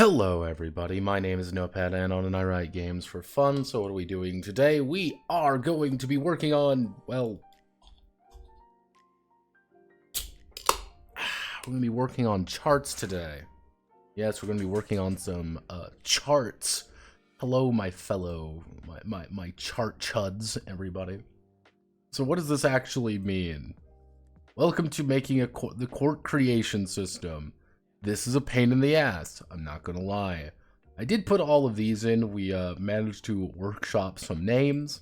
Hello everybody, my name is Notepad and I write games for fun. So what are we doing today? We are going to be working on, well, we're going to be working on charts today. Yes, we're going to be working on some charts. Hello my fellow, my chart chuds, everybody. So what does this actually mean? Welcome to making the court creation system. This is a pain in the ass, I'm not gonna lie. I did put all of these in. We managed to workshop some names.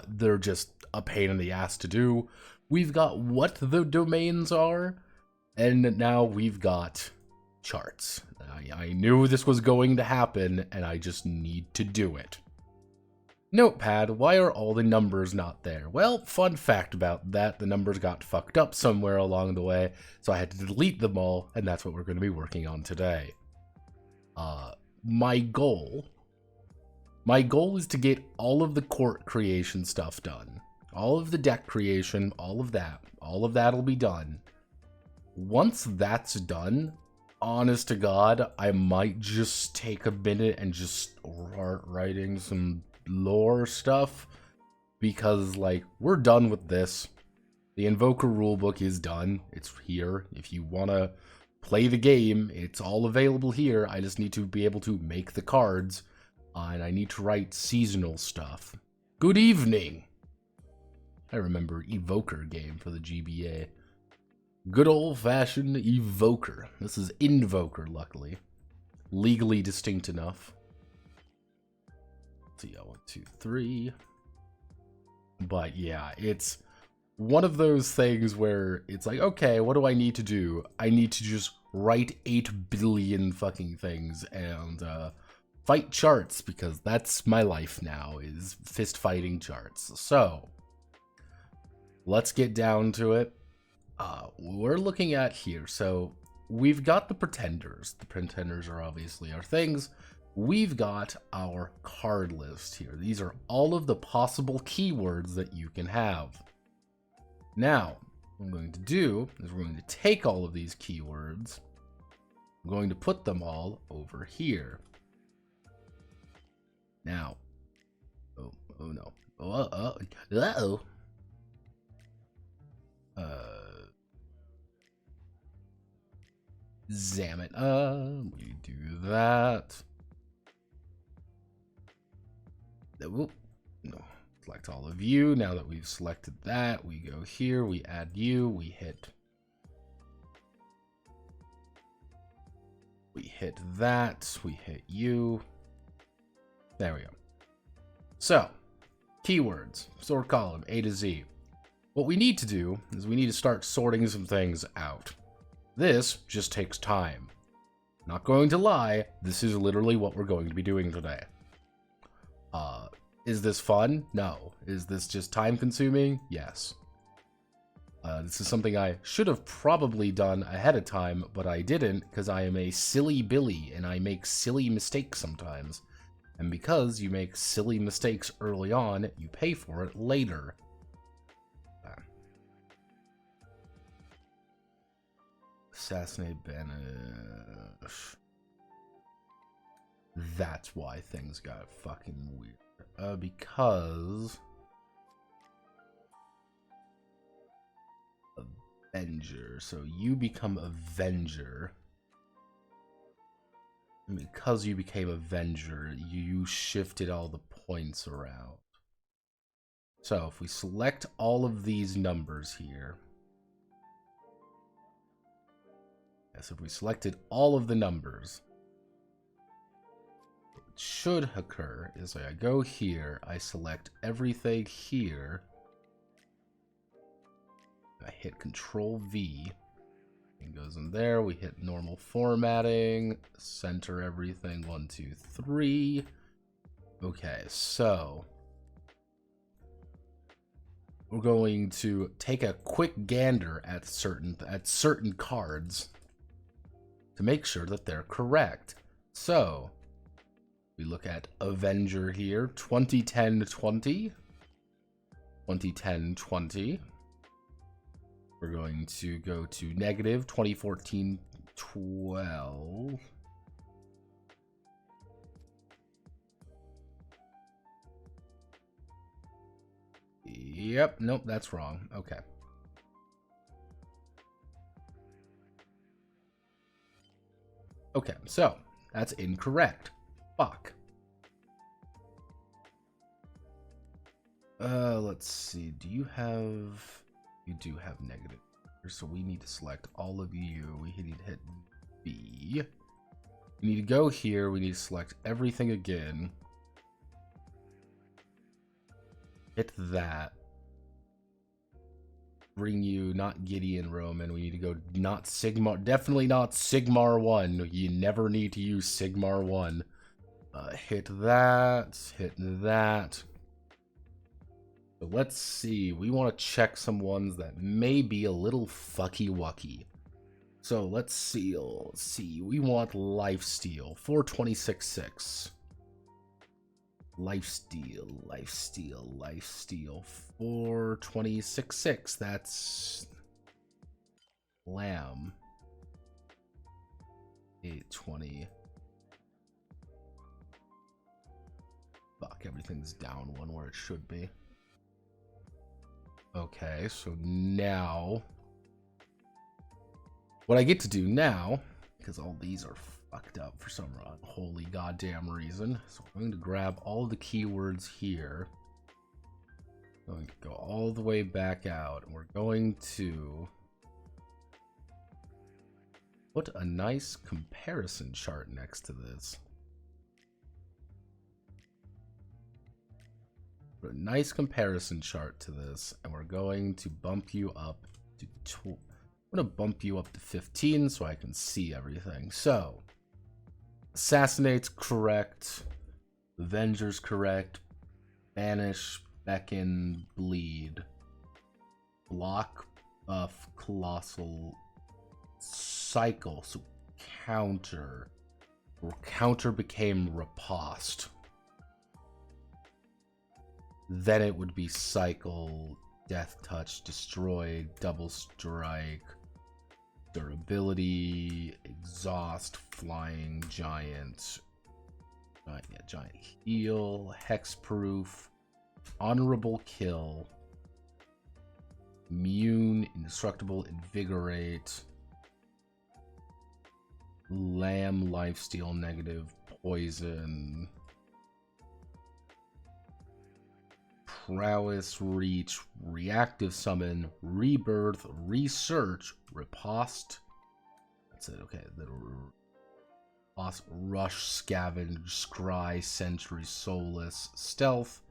They're just a pain in the ass to do. We've got what the domains are, and now we've got charts. I knew this was going to happen, and I just need to do it. Notepad, why are all the numbers not there? Well, fun fact about that, the numbers got fucked up somewhere along the way, so I had to delete them all, and that's what we're going to be working on today. My goal is to get all of the court creation stuff done. All of the deck creation, all of that'll be done. Once that's done, honest to God, I might just take a minute and just start writing some lore stuff, because like we're done with this. The Invoker rulebook is done. It's here. If you want to play the game, it's all available here. I just need to be able to make the cards, and I need to write seasonal stuff. Good evening. I remember Evoker game for the GBA. Good old-fashioned Evoker. This is Invoker, luckily. Legally distinct enough. So yeah, 1, 2, 3. But yeah, it's one of those things where it's like, okay, what do I need to do? I need to just write 8 billion fucking things and fight charts, because that's my life now, is fist fighting charts. So let's get down to it. We're looking at here. So we've got the pretenders. The pretenders are obviously our things. We've got our card list here. These are all of the possible keywords that you can have. Now, what I'm going to do is we're going to take all of these keywords. I'm going to put them all over here. Now, oh no. Uh-oh. Damn it. We do that. Whoop. No, select all of you. Now that we've selected that, we go here, we add you, we hit that, we hit you. There we go. So, keywords, sort column, A to Z. What we need to do is we need to start sorting some things out. This just takes time. Not going to lie, this is literally what we're going to be doing today. Is this fun? No. Is this just time consuming? Yes. This is something I should have probably done ahead of time, but I didn't, because I am a silly Billy and I make silly mistakes sometimes. And because you make silly mistakes early on, you pay for it later. Assassinate Banish. That's why things got fucking weird. Because Avenger. So you become Avenger. And because you became Avenger, you shifted all the points around. So if we select all of these numbers here. Yes, if we selected all of the numbers, should occur is like I go here, I select everything here, I hit Control V, it goes in there, we hit normal formatting, center everything, 1, 2, 3. Okay, so we're going to take a quick gander at certain cards to make sure that they're correct. So we look at Avenger here, 2010-20. 2010-20. We're going to go to negative 2014-12. Yep, nope, that's wrong. Okay. Okay, so that's incorrect. Fuck. Let's see. Do you have... You do have negative. So we need to select all of you. We need to hit B. We need to go here. We need to select everything again. Hit that. Bring you, not Gideon Roman. We need to go not Sigmar. Definitely not Sigmar 1. You never need to use Sigmar 1. Hit that. Hit that. So let's see. We want to check some ones that may be a little fucky-wucky. So let's see. Let's see. We want Lifesteal. 426.6. Lifesteal. Lifesteal. Lifesteal. 426.6. That's Lamb. 820. Fuck, everything's down one where it should be. Okay, so now what I get to do now, because all these are fucked up for some holy goddamn reason, so I'm going to grab all the keywords here. I'm going to go all the way back out, and we're going to put a nice comparison chart next to this. Put a nice comparison chart to this, and we're going to bump you up to I'm going to bump you up to 15 so I can see everything. So, Assassinate's correct, Avenger's correct, Banish, Beckon, Bleed, Block, Buff, Colossal, Cycle, so Counter, or Counter became Riposte. Then it would be Cycle, Death Touch, Destroy, Double Strike, Durability, Exhaust, Flying, Giant, Giant Heal, Hexproof, Honorable Kill, Immune, Indestructible, Invigorate, Lamb, Lifesteal, Negative, Poison, Prowess, Reach, Reactive Summon, Rebirth, Research, Riposte. That's it, okay. The Rush, Scavenge, Scry, Sentry, Soulless, Stealth,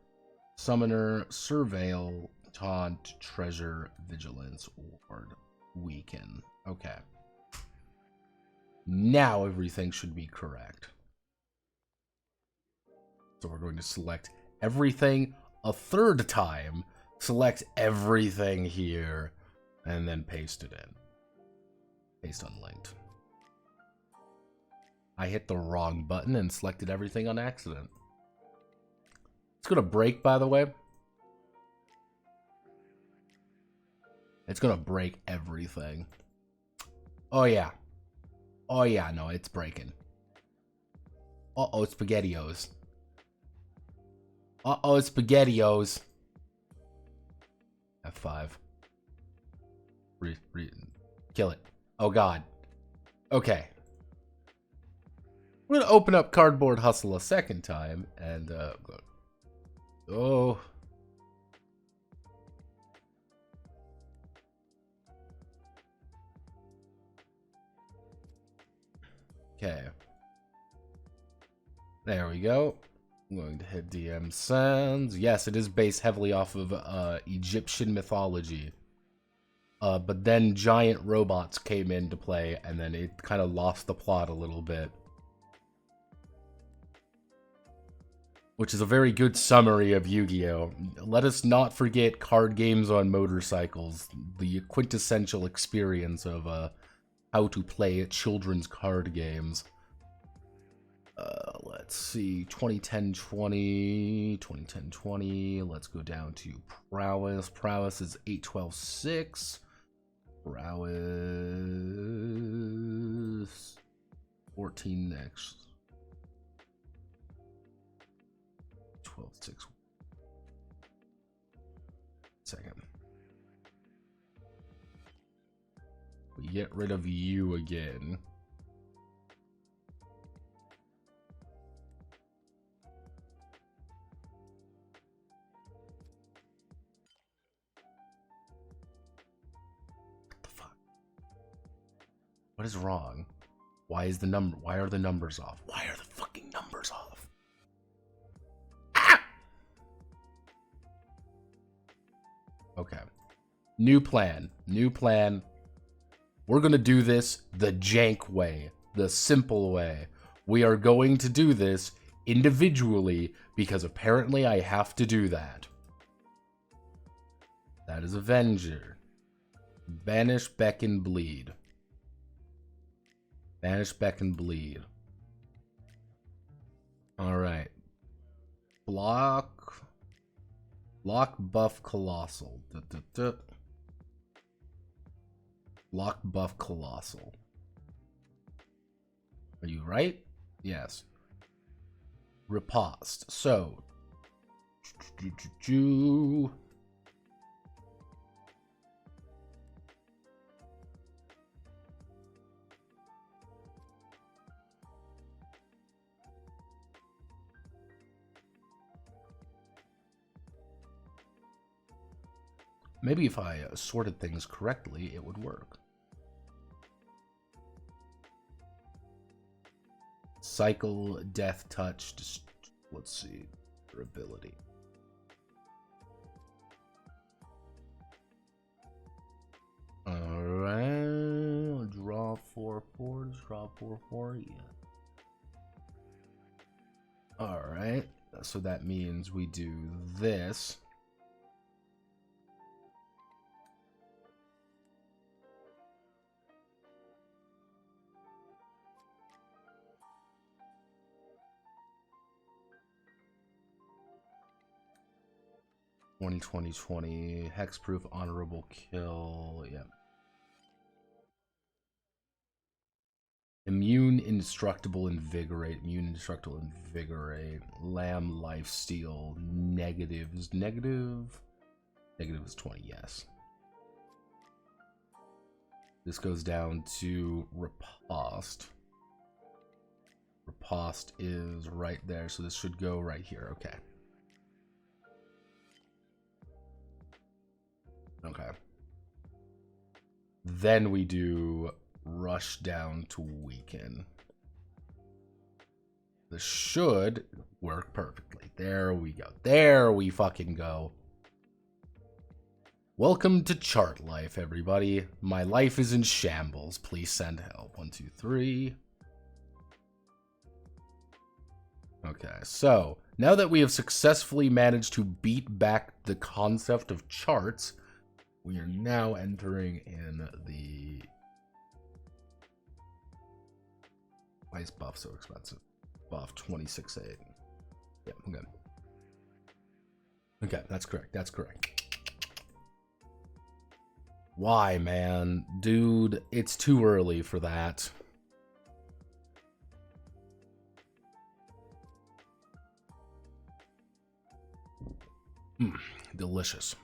Summoner, Surveil, Taunt, Treasure, Vigilance, Ward, Weaken. Okay. Now everything should be correct. So we're going to select everything a third time, select everything here, and then paste it in. Paste unlinked. I hit the wrong button and selected everything on accident. It's gonna break, by the way. It's gonna break everything. Oh yeah. Oh yeah, no, it's breaking. Uh-oh, SpaghettiOs. Uh-oh, SpaghettiOs. F5. Kill it. Oh god. Okay. We're gonna open up Cardboard Hustle a second time, and, oh. Okay. There we go. I'm going to hit DM Sands. Yes, it is based heavily off of Egyptian mythology. But then giant robots came into play, and then it kind of lost the plot a little bit. Which is a very good summary of Yu-Gi-Oh! Let us not forget card games on motorcycles. The quintessential experience of how to play children's card games. Let's see, 2010-20, 2010-20, let's go down to Prowess. Prowess is 812.6. Prowess 14 next. 12.6. Say, get rid of you again. What the fuck? What is wrong? Why are the numbers off? Why are the fucking numbers off? Ah! Okay. New plan. New plan. We're going to do this the jank way, the simple way. We are going to do this individually because apparently I have to do that. That is Avenger. Banish, beckon, bleed. Banish, beckon, bleed. Alright. Block, buff, colossal. Block, buff, colossal. Are you right? Yes. Riposte. So. Maybe if I sorted things correctly, it would work. Cycle, death touch, just let's see, durability. Alright, draw 4/4, draw 4/4, yeah. Alright, so that means we do this. $20 hexproof honorable kill. Yeah. Immune indestructible invigorate. Immune indestructible invigorate. Lamb lifesteal. Negative is negative. Negative is 20. Yes. This goes down to riposte. Riposte is right there, so this should go right here. Okay. Okay. Then we do rush down to weaken. This should work perfectly. There we go. There we fucking go. Welcome to chart life, everybody. My life is in shambles. Please send help. 1, 2, 3. Okay, so now that we have successfully managed to beat back the concept of charts, we are now entering in the... Why is buff so expensive? Buff 26.8. Yeah, okay. Okay, that's correct. That's correct. Why, man? Dude, it's too early for that. Delicious.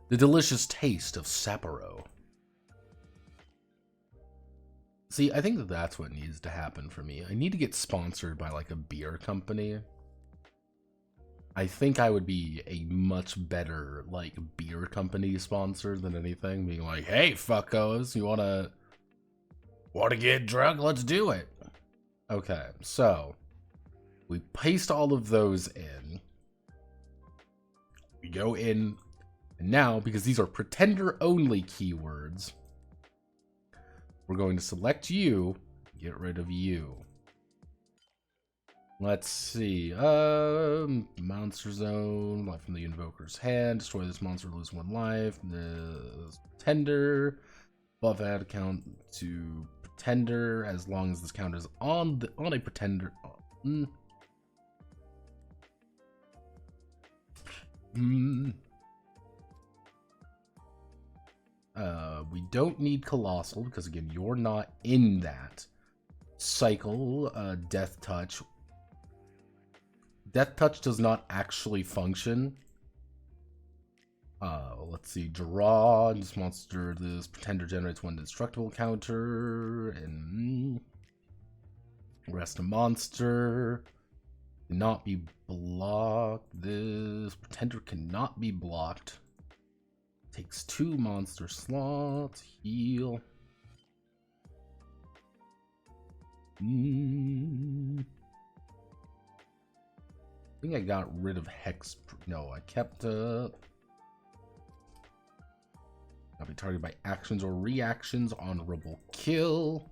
The delicious taste of Sapporo. See, I think that's what needs to happen for me. I need to get sponsored by like a beer company. I think I would be a much better like beer company sponsor than anything. Being like, hey, fuckos, you wanna get drunk? Let's do it. Okay, so we paste all of those in. We go in. And now, because these are pretender-only keywords, we're going to select you, get rid of you. Let's see. Monster Zone, life from the Invoker's hand, destroy this monster, lose 1 life. The Pretender, buff add count to Pretender, as long as this count is on a Pretender. We don't need Colossal, because again, you're not in that. Cycle, Death Touch. Death Touch does not actually function. Let's see. Draw. This monster, this pretender generates one destructible counter. And rest a monster. Cannot be blocked. This pretender cannot be blocked. Takes 2 monster slots. Heal. I think I got rid of Hex. No, I kept I'll be targeted by actions or reactions. Honorable kill.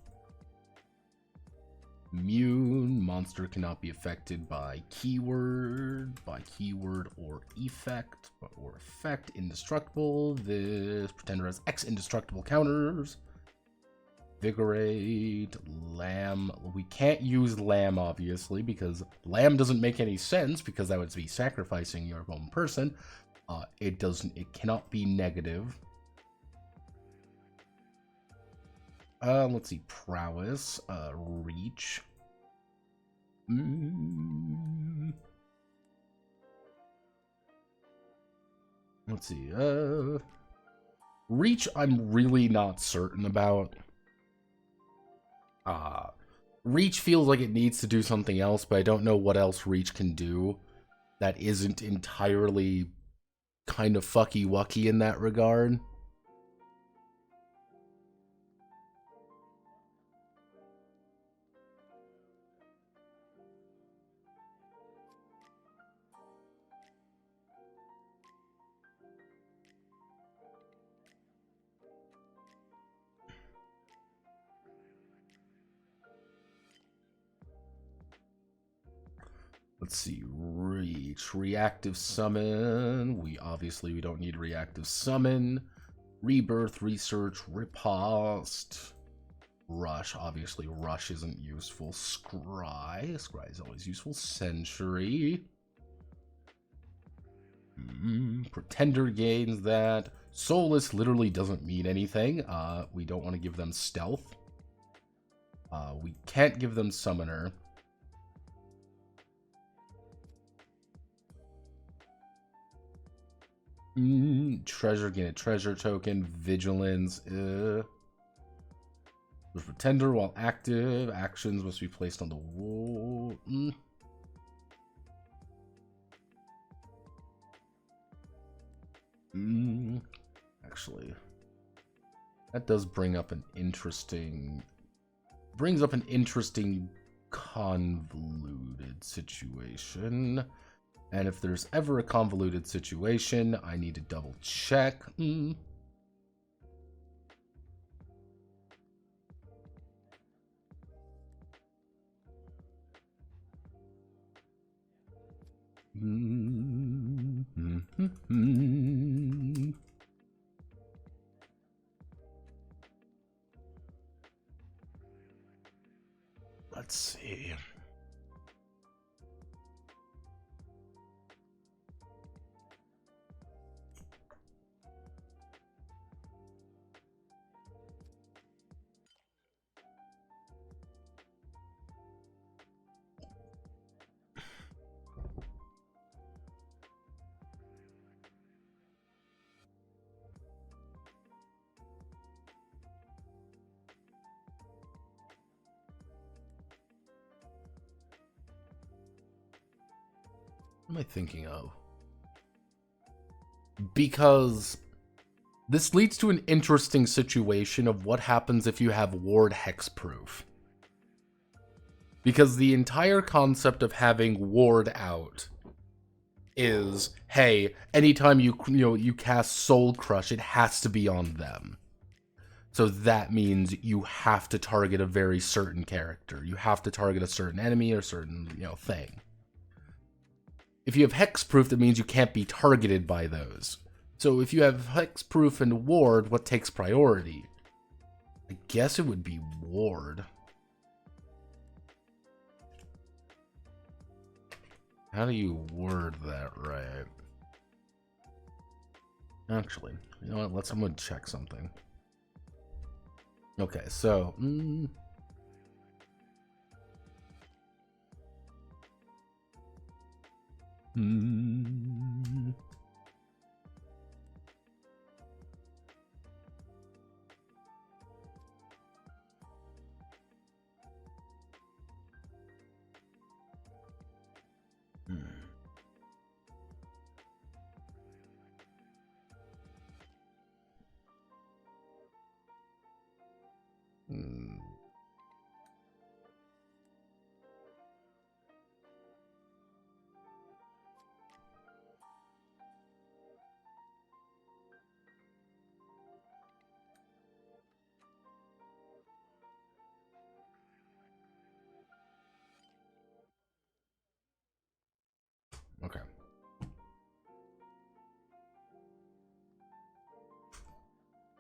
Immune. Monster cannot be affected by keyword or effect. Or effect. Indestructible. This pretender has X indestructible counters. Invigorate. Lamb. We can't use Lamb, obviously, because Lamb doesn't make any sense, because that would be sacrificing your own person. It cannot be negative. Let's see. Prowess. Reach. Let's see. Reach, I'm really not certain about. Reach feels like it needs to do something else, but I don't know what else Reach can do that isn't entirely kind of fucky-wucky in that regard. Let's see, reach, reactive summon. We don't need reactive summon. Rebirth, research, riposte. Rush, obviously rush isn't useful. Scry is always useful. Century. Pretender gains that. Soulless literally doesn't mean anything. We don't want to give them stealth. We can't give them summoner. Treasure, gain a treasure token. Vigilance. The pretender, while active, actions must be placed on the wall. Actually, that does bring up an interesting. Convoluted situation. And if there's ever a convoluted situation, I need to double check. Let's see. What am I thinking of? Because this leads to an interesting situation of what happens if you have ward hexproof. Because the entire concept of having ward out is, hey, anytime you cast Soul Crush, it has to be on them. So that means you have to target a very certain character. You have to target a certain enemy or certain, thing. If you have hexproof, that means you can't be targeted by those. So if you have hexproof and ward, what takes priority? I guess it would be ward. How do you word that right? Actually, you know what? I'm gonna check something. Okay, so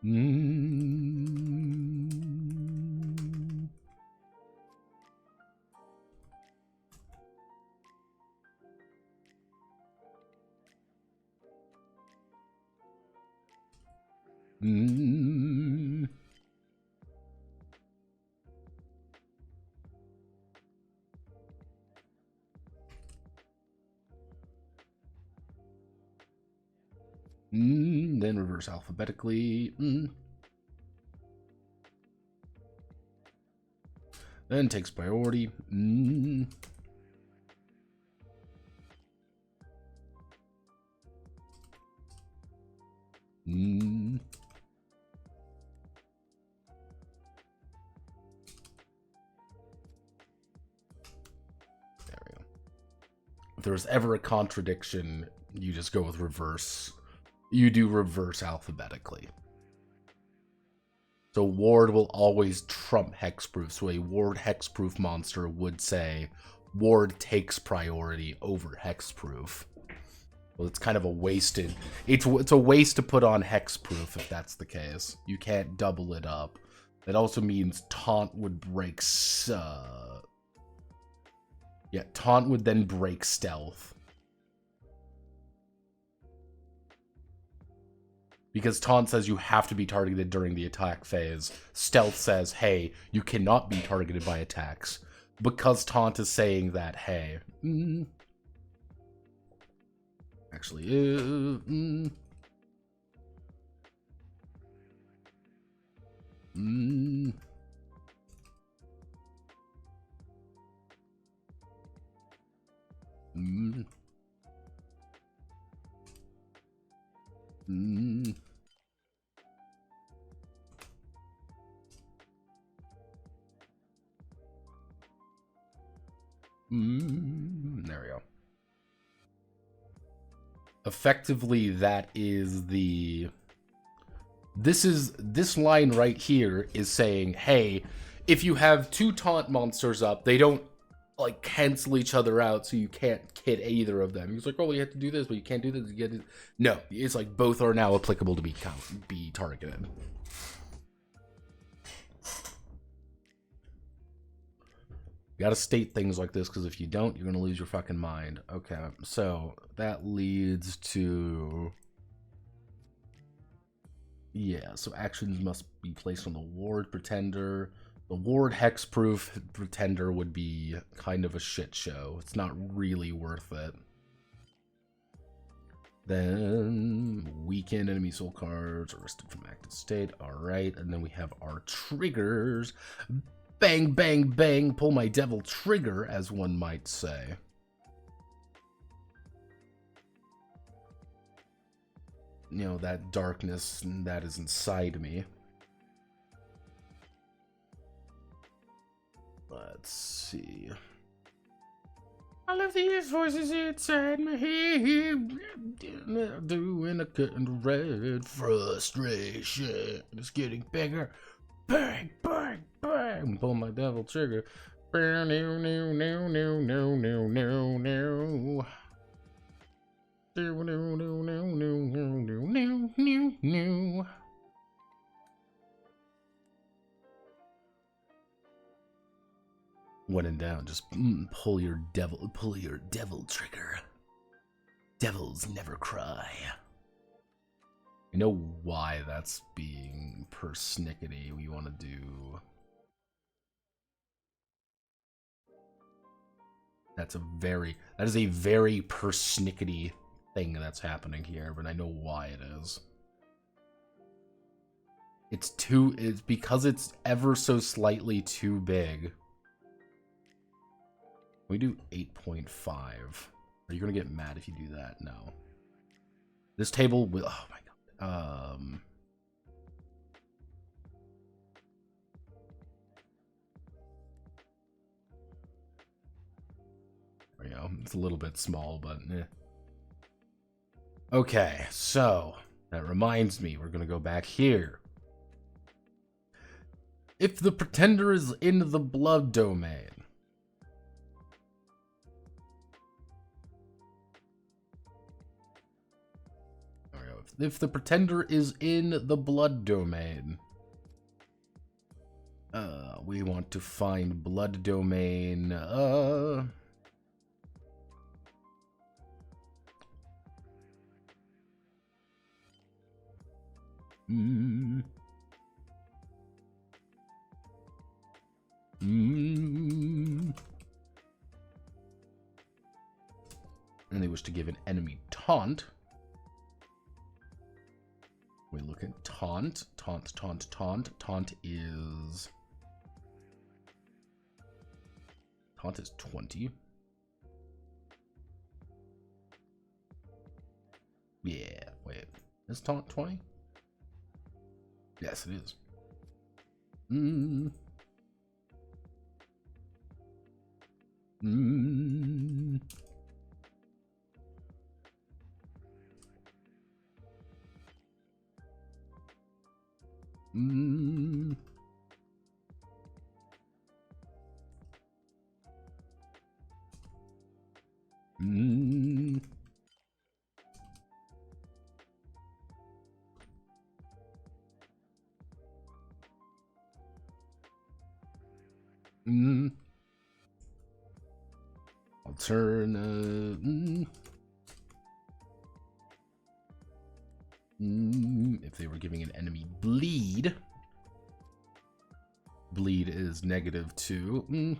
Mm. Mm. Then reverse alphabetically. Then takes priority. There we go. If there's ever a contradiction, you just go with reverse. You do reverse alphabetically. So ward will always trump hexproof. So a ward hexproof monster would say ward takes priority over hexproof. Well, it's kind of a wasted. It's a waste to put on hexproof if that's the case. You can't double it up. That also means taunt would break. Yeah, taunt would then break stealth. Because taunt says you have to be targeted during the attack phase. Stealth says, hey, you cannot be targeted by attacks. Because taunt is saying that, hey. Actually, there we go. Effectively, that is the... This line right here is saying, hey, if you have two taunt monsters up, they don't, like, cancel each other out, so you can't hit either of them. He's like, oh, well, you have to do this, but you can't do this. You get no, it's like both are now applicable to be targeted. You gotta state things like this, because if you don't, you're gonna lose your fucking mind. Okay, so that leads to... Yeah, so actions must be placed on the ward pretender. The ward hexproof pretender would be kind of a shit show. It's not really worth it. Then weaken enemy soul cards, arrested from active state. Alright, and then we have our triggers. Bang, bang, bang, pull my devil trigger, as one might say. You know, that darkness that is inside me. Let's see. All of these voices inside my head, doing a cutting red frustration. It's getting bigger. Bang, bang, bang. Pull my devil trigger. No, no, no, no, no, no, no, no, no. No, no, no, no, no, no, no, no, no. When in doubt, just pull your devil trigger. Devils never cry. You know why that's being persnickety. We want to do... That is a very persnickety thing that's happening here, but I know why it is. It's because it's ever so slightly too big. We do 8.5. Are you gonna get mad if you do that? No. This table will, oh my god. There we go. It's a little bit small, but eh. Okay, so that reminds me, we're gonna go back here. If the pretender is in the blood domain, if the pretender is in the blood domain, we want to find blood domain. And they wish to give an enemy taunt. We look at taunt. Taunt is 20. Yeah, wait. Is taunt 20? Yes, it is. I'll turn. If they were giving an enemy bleed, bleed is -2.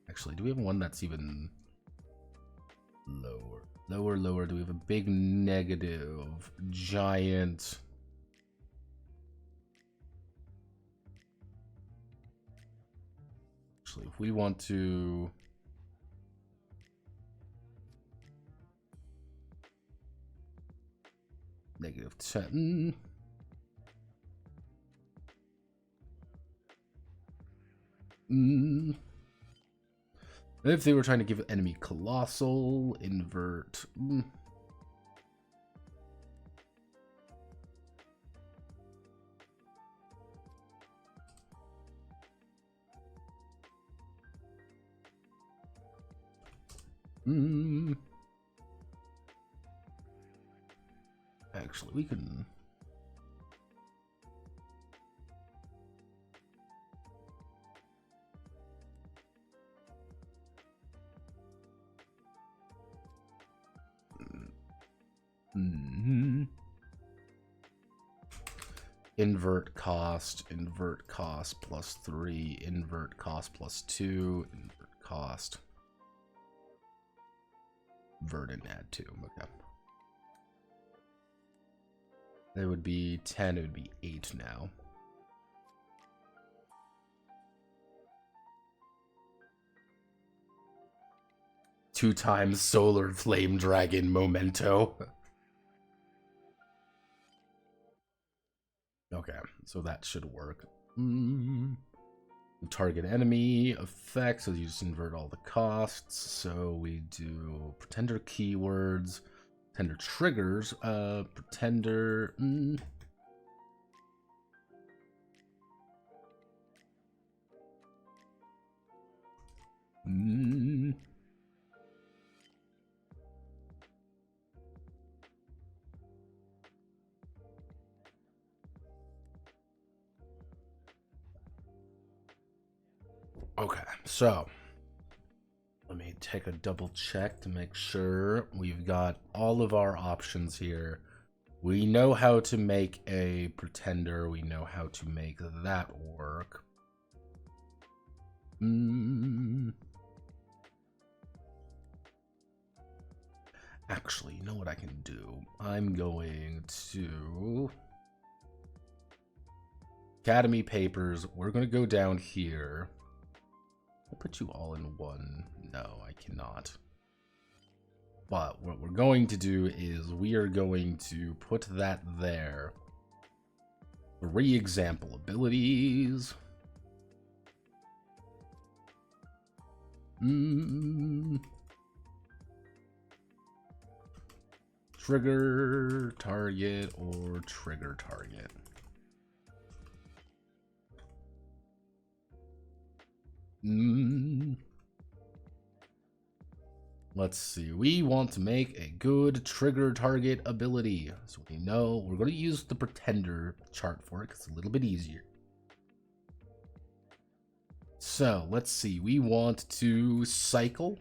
Actually, do we have one that's even lower? Lower. Do we have a big negative? Giant. Actually, if we want to... -10. If they were trying to give enemy colossal, invert. Actually, we can... Invert cost +3, invert cost +2, invert cost. Vert and add 2. Okay. That would be 10, it would be 8 now. Two times Solar Flame Dragon Memento. Okay, so that should work. Target enemy effect, so you just invert all the costs. So we do pretender keywords, pretender triggers, pretender. Okay, so let me take a double check to make sure we've got all of our options here. We know how to make a pretender. We know how to make that work. Actually, you know what I can do? I'm going to... Academy Papers. We're going to go down here. I'll put you all in one. No, I cannot. But what we're going to do is we are going to put that there. 3 example abilities. Trigger target or trigger target. Let's see. We want to make a good trigger target ability. So we know we're going to use the pretender chart for it because it's a little bit easier. So let's see. We want to cycle.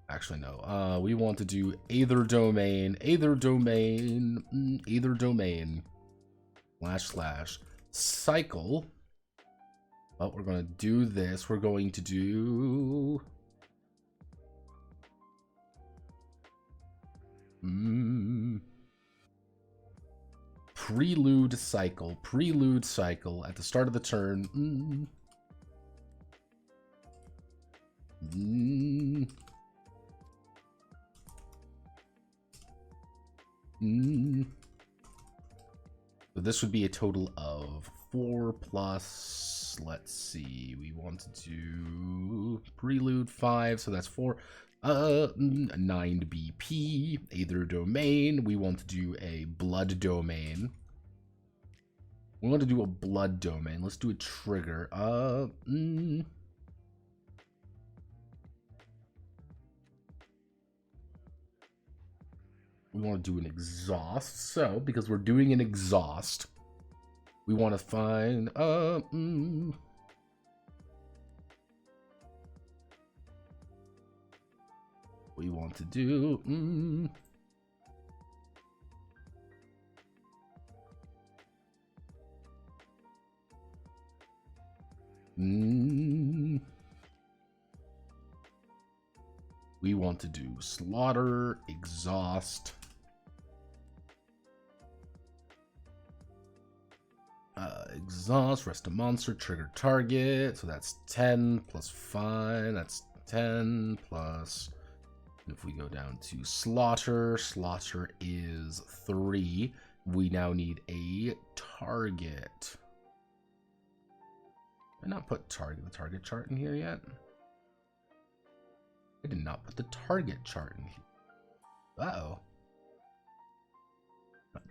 Actually, no. We want to do either domain, / cycle. Oh, we're going to do this. We're going to do... Prelude cycle at the start of the turn. So this would be a total of 4 plus, let's see, we want to do prelude 5, so that's 4, 9 BP, either domain. We want to do a blood domain. We want to do a blood domain. Let's do a trigger. We want to do an exhaust. So, because we're doing an exhaust, we want to find we want to do we want to do slaughter, exhaust, exhaust, rest a monster, trigger target. So that's 10 plus 5. That's 10 plus. If we go down to slaughter, slaughter is 3. We now need a target. Did I not put the target chart in here yet? I did not put the target chart in here. Uh-oh.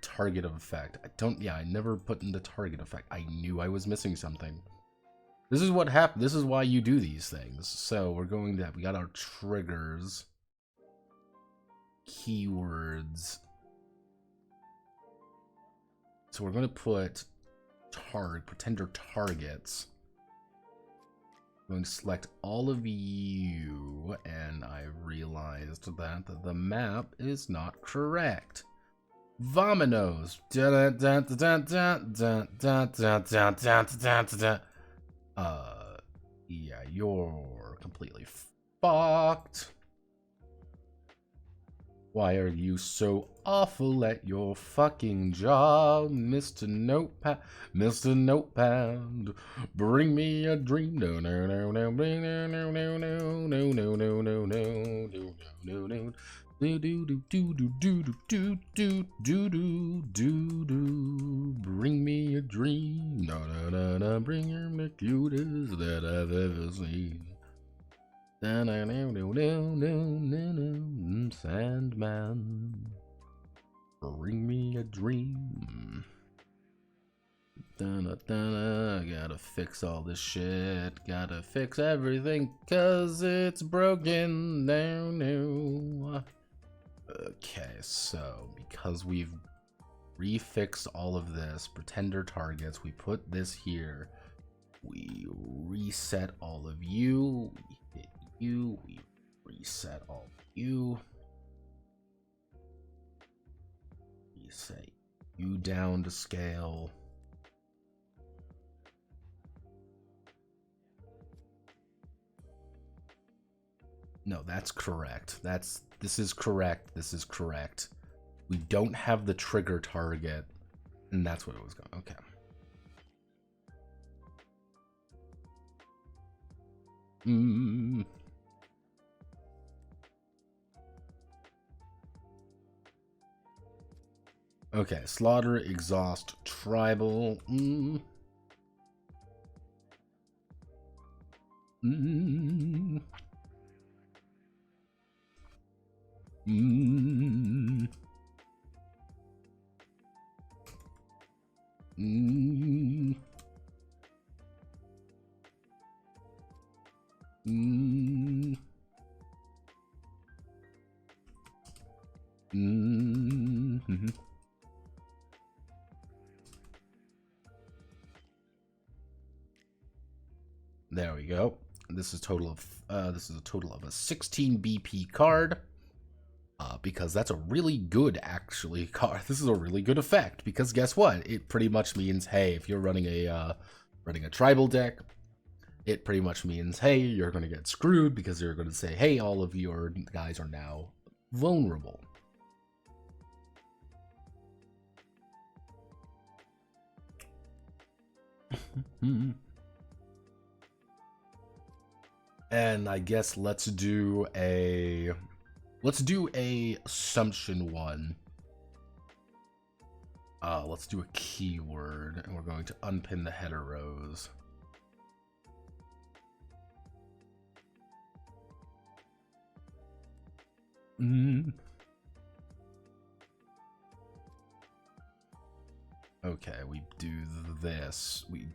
Target of effect. I never put in the target effect. I knew I was missing something. This is what happened. This is why you do these things. So we're going to, we got our triggers. Keywords. So we're going to put pretender targets. I'm going to select all of you, and I realized that the map is not correct. Vominos. Yeah, you're completely fucked. Why are you so awful at your fucking job, Mr. Notepad? Mr. Notepad, bring me a dream. No, no, no, no, bring no, no, no, no, no, no, no, no, no, no, no. Do do do do do do do do do do do do. Bring me a dream. No, no, no, no, bring him the cutest that I've ever seen. Sandman, bring me a dream. Gotta fix all this shit. Gotta fix everything, cause it's broken. No. Okay, so because we've refixed all of this, pretender targets, we put this here. We reset all of you. We hit you. We reset all of you. Reset you down to scale. No, that's correct. This is correct. This is correct. We don't have the trigger target, and that's what it was going. Okay. Okay, slaughter, exhaust, tribal. this is a total of a 16 BP card. Because that's a really good, actually, card. This is a really good effect, because guess what? It pretty much means, hey, if you're running a tribal deck, it pretty much means, hey, you're going to get screwed, because they're going to say, hey, all of your guys are now vulnerable. And I guess let's do a assumption one. Let's do a keyword, and we're going to unpin the header rows. Okay, we do this, we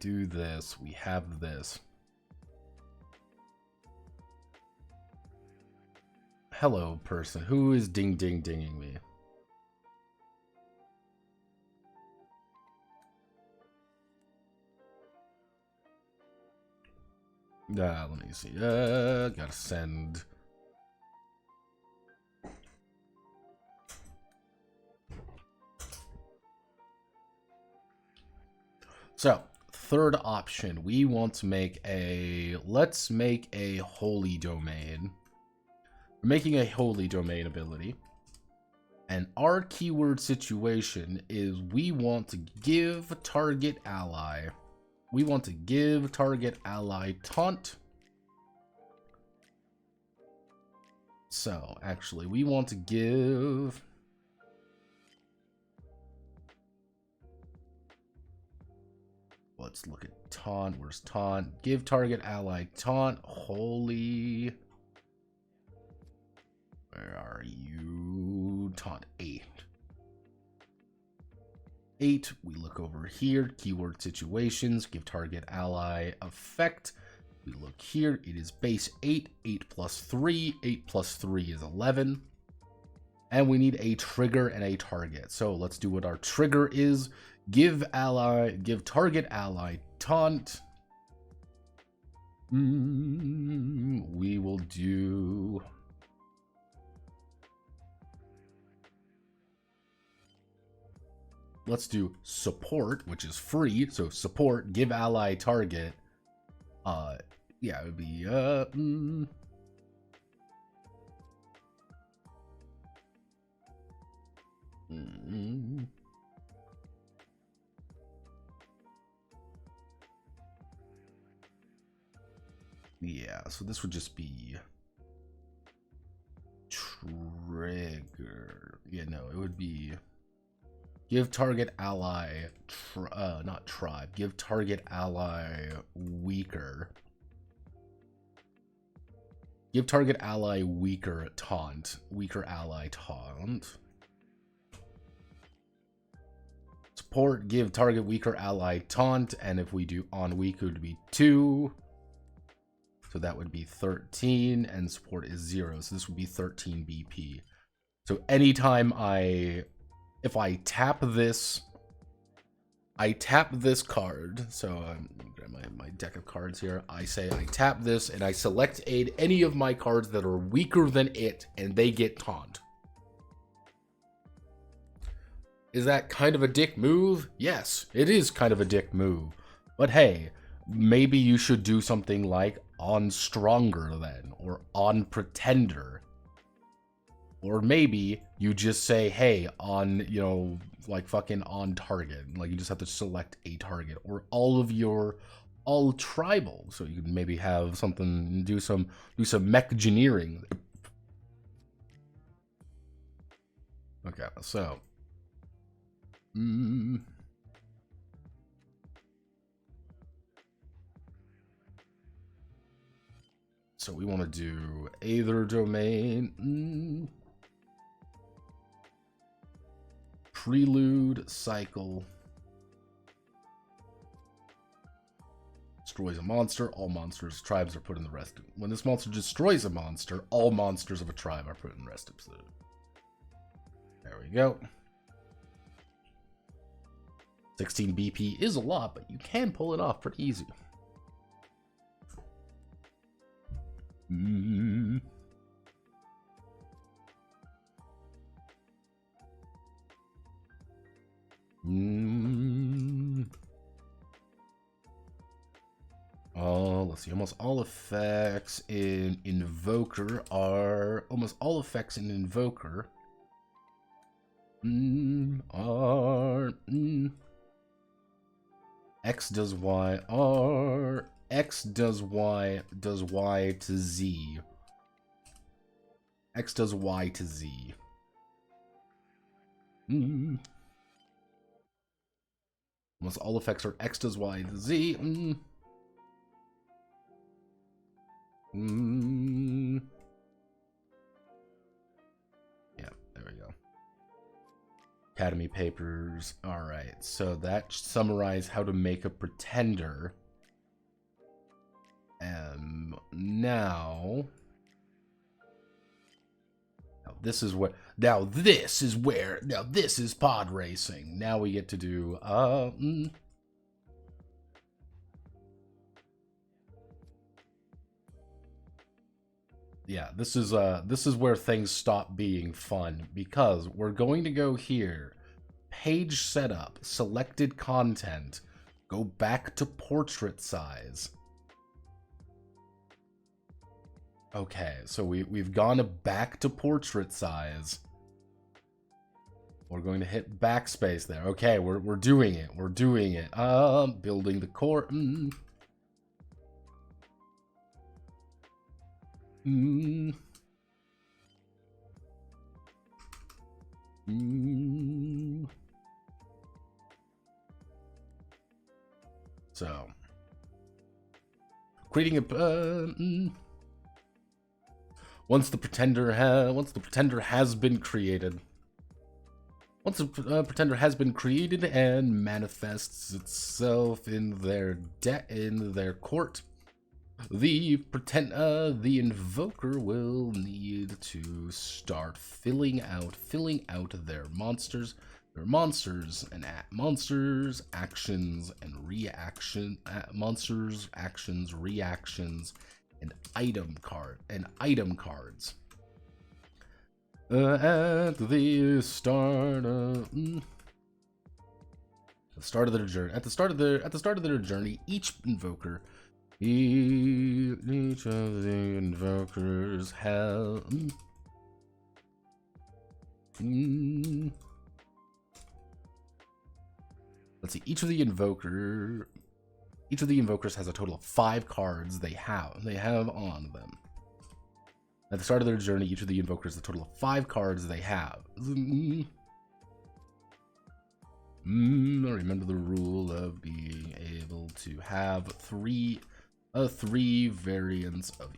have this. Hello, person. Who is dinging me? Let me see. Gotta send. So, third option, we want to make let's make a holy domain. We're making a holy domain ability. And our keyword situation is we want to give target ally. We want to give target ally taunt. So, actually, we want to give... Let's look at taunt. Where's taunt? Give target ally taunt. Holy... Where are you? Taunt 8. 8. We look over here. Keyword situations. Give target ally effect. We look here. It is base 8. 8 plus 3. 8 plus 3 is 11. And we need a trigger and a target. So let's do what our trigger is. Give target ally taunt. We will do... Let's do support, which is free. So support, give ally target. Yeah, it would be yeah, so this would just be trigger. Yeah, no, it would be give target ally, not tribe, give target ally weaker. Give target ally weaker taunt. Weaker ally taunt. Support, give target weaker ally taunt. And if we do on weak, it would be 2. So that would be 13. And support is 0. So this would be 13 BP. So anytime if I tap this card, so grab my deck of cards here. I say I tap this and I select any of my cards that are weaker than it, and they get taunt. Is that kind of a dick move? Yes, it is kind of a dick move. But hey, maybe you should do something like on stronger then, or on pretender. Or maybe you just say, hey, on, you know, like fucking on target. Like you just have to select a target, or all tribal. So you can maybe have something, do some mech engineering. Okay, so. So we want to do Aether domain. Prelude cycle. Destroys a monster. All monsters, tribes are put in the rest. When this monster destroys a monster, all monsters of a tribe are put in the rest of the. There we go. 16 BP is a lot, but you can pull it off pretty easy. Mm. Mm. Oh, let's see. Almost all effects in Invoker are are X does Y R X does Y to Z. X does Y to Z. Almost all effects are X does Y to Z. Yeah, there we go. Academy papers. Alright, so that summarizes how to make a pretender. Now this is pod racing. Now we get to do yeah, this is where things stop being fun, because we're going to go here, page setup, selected content, go back to portrait size. Okay, so we've gone back to portrait size. We're going to hit backspace there. Okay, we're doing it. We're doing it. Building the core. So, creating a once the pretender has been created. Once a pretender has been created and manifests itself in their court, the invoker will need to start filling out their monsters, actions and reactions, and item cards. At the start of their journey, each of the invokers have let's see. Each of the invokers has a total of 5 cards they have on them. At the start of their journey, each of the invokers has a total of 5 cards they have. Remember the rule of being able to have 3 variants of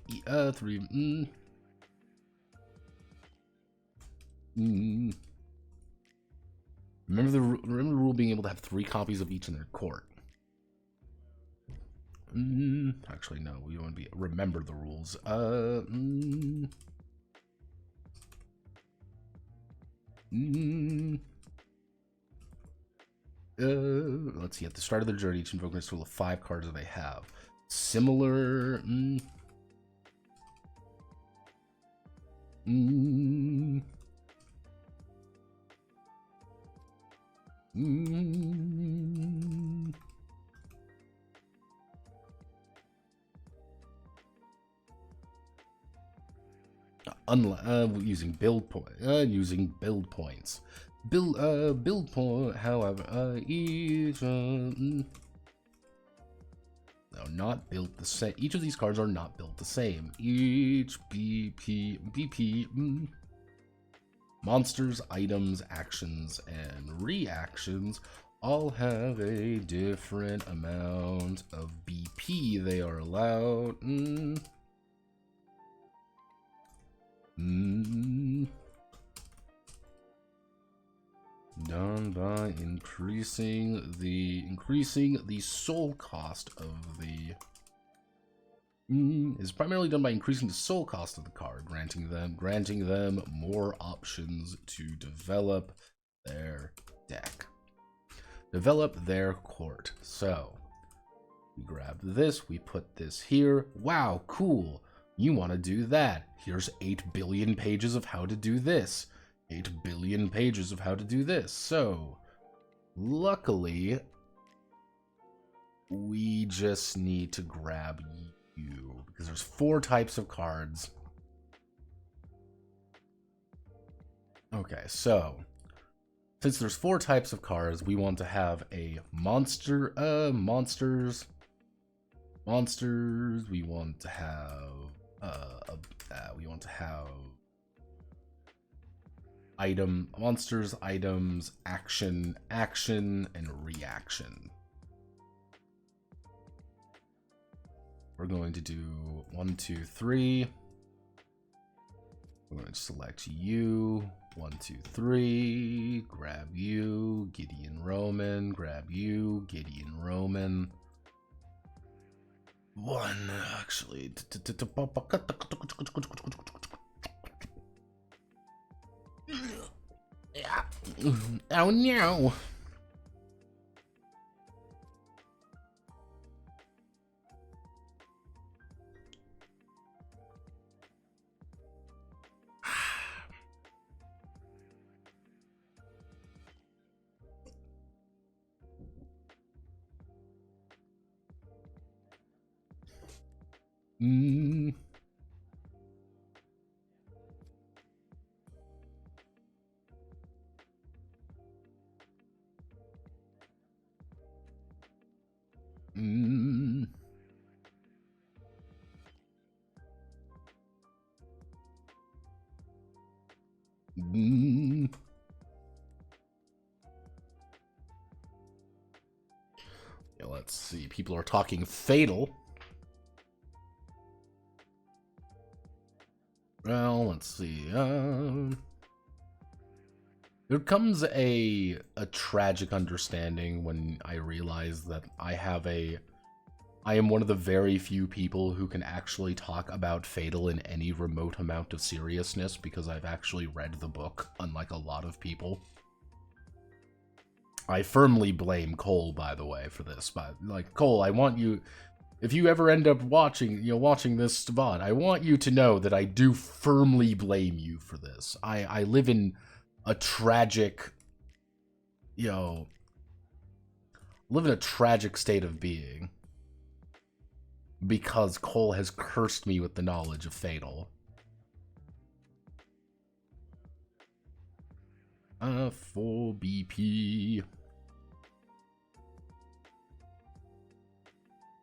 Remember the rule being able to have 3 copies of each in their court. Actually, no. We want to remember the rules. Let's see. At the start of their journey, each invoker has a total of 5 cards that they have. Similar. Using build points. Build point. However, each no, not built the same. Each of these cards are not built the same. Each BP monsters, items, actions, and reactions all have a different amount of BP they are allowed. Done by increasing the soul cost of the is primarily done by increasing the soul cost of the card, granting them more options to develop their deck, develop their court. So we grab this, we put this here. Wow, cool. You want to do that. Here's 8 billion pages of how to do this. 8 billion pages of how to do this. So, luckily, we just need to grab you, because there's 4 types of cards. Okay, so, since there's 4 types of cards, we want to have a monsters, we want to have, monsters, items, action, and reaction. We're going to do 1, 2, 3. We're going to select you. 1, 2, 3. Grab you. Gideon Roman. Grab you. Gideon Roman. 1, actually. Yeah. Oh no. Yeah, let's see. People are talking fatal. Well, let's see. There comes a tragic understanding when I realize that I am one of the very few people who can actually talk about Fatal in any remote amount of seriousness, because I've actually read the book, unlike a lot of people. I firmly blame Cole, by the way, for this. But, like, Cole, I want you, if you ever end up watching this VOD, I want you to know that I do firmly blame you for this. I live in a tragic, live in a tragic state of being, because Cole has cursed me with the knowledge of Fatal. 4 BP.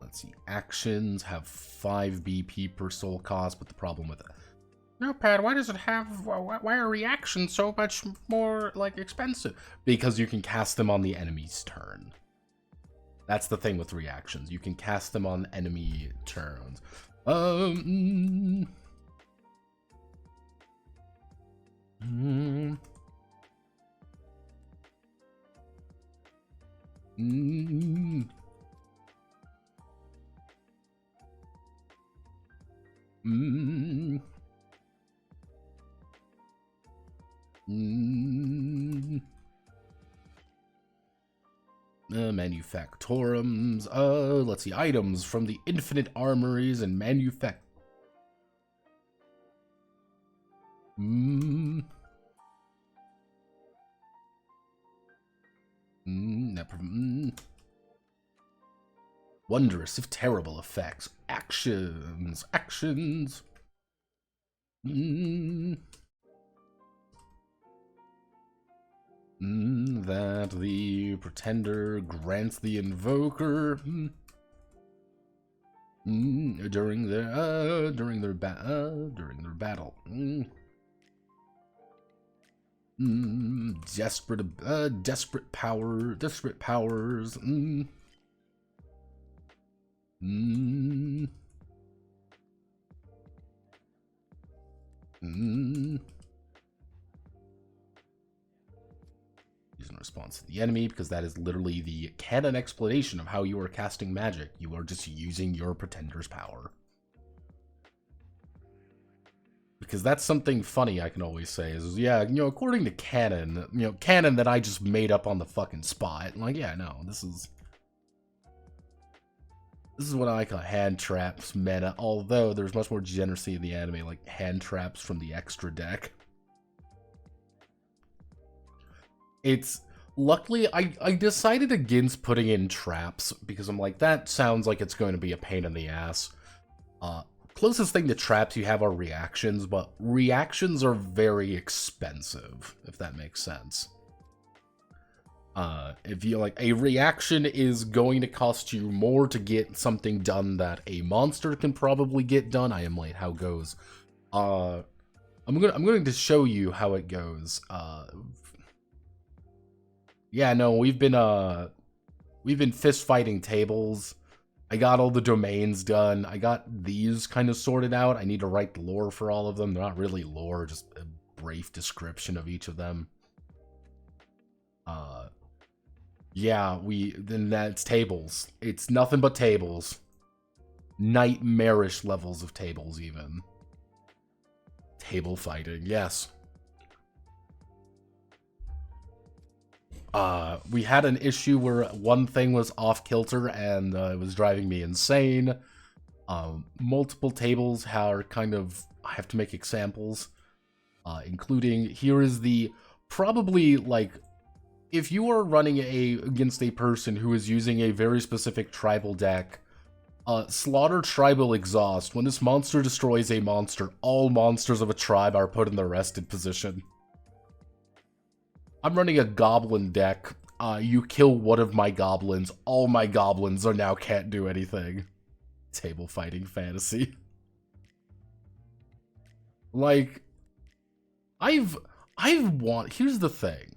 Let's see. Actions have 5 BP per soul cost, but the problem with it. Notepad, why does it have? Why are reactions so much more expensive? Because you can cast them on the enemy's turn. That's the thing with reactions. You can cast them on enemy turns. Manufactorums. Let's see. Items from the infinite armories and wondrous if terrible effects. Actions. That the pretender grants the invoker during their battle. Desperate powers. Use in response to the enemy, because that is literally the canon explanation of how you are casting magic. You are just using your pretender's power. Because that's something funny I can always say is, yeah, according to canon, canon that I just made up on the fucking spot. Like, yeah, no, this is... This is what I call hand traps meta, although there's much more degeneracy in the anime, like hand traps from the extra deck. It's... Luckily, I decided against putting in traps, because I'm like, that sounds like it's going to be a pain in the ass. Closest thing to traps you have are reactions, but reactions are very expensive, if that makes sense. If you like, a reaction is going to cost you more to get something done that a monster can probably get done. I am late. How goes? I'm going to show you how it goes. Yeah, no, we've been fist fighting tables. I got all the domains done. I got these kind of sorted out. I need to write the lore for all of them. They're not really lore, just a brief description of each of them. Yeah, then that's tables. It's nothing but tables. Nightmarish levels of tables, even. Table fighting, yes. We had an issue where one thing was off kilter and it was driving me insane. Multiple tables are kind of, I have to make examples, including, here is the, probably like, if you are running against a person who is using a very specific tribal deck, Slaughter Tribal Exhaust. When this monster destroys a monster, all monsters of a tribe are put in the rested position. I'm running a goblin deck. You kill one of my goblins, all my goblins are now can't do anything. Table fighting fantasy. Like, here's the thing.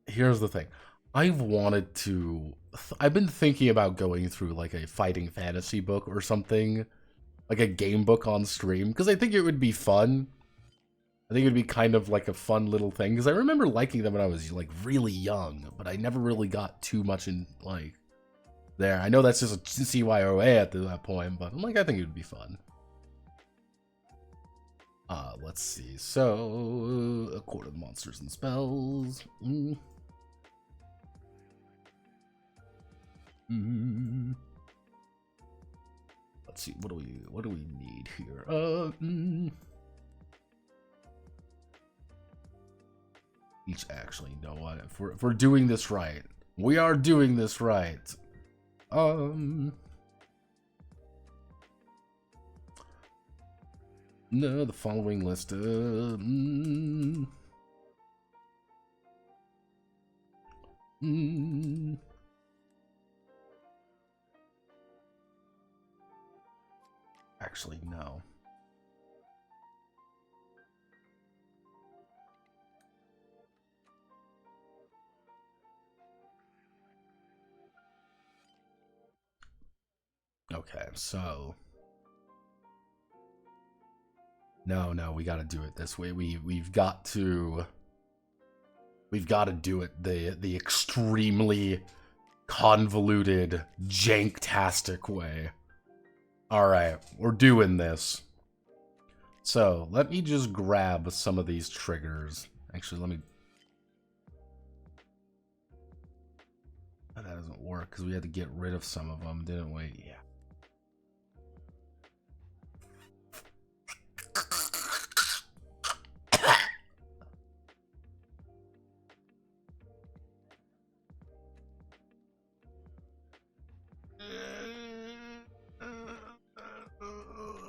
Here's the thing. I've been thinking about going through like a fighting fantasy book or something. Like a game book on stream. Because I think it would be fun. I think it would be kind of like a fun little thing. Because I remember liking them when I was like really young. But I never really got too much in like there. I know that's just a CYOA at that point. But I'm like, I think it would be fun. Let's see. So, a Court of Monsters and Spells. Let's see. What do we need here? Each actually, you know what? If we're doing this right, we are doing this right. No, the following list. Actually, no. Okay, so no, we got to do it this way. We've got to do it the extremely convoluted, janktastic way. All right, we're doing this. So let me just grab some of these triggers. Actually, let me. That doesn't work because we had to get rid of some of them, didn't we? Yeah.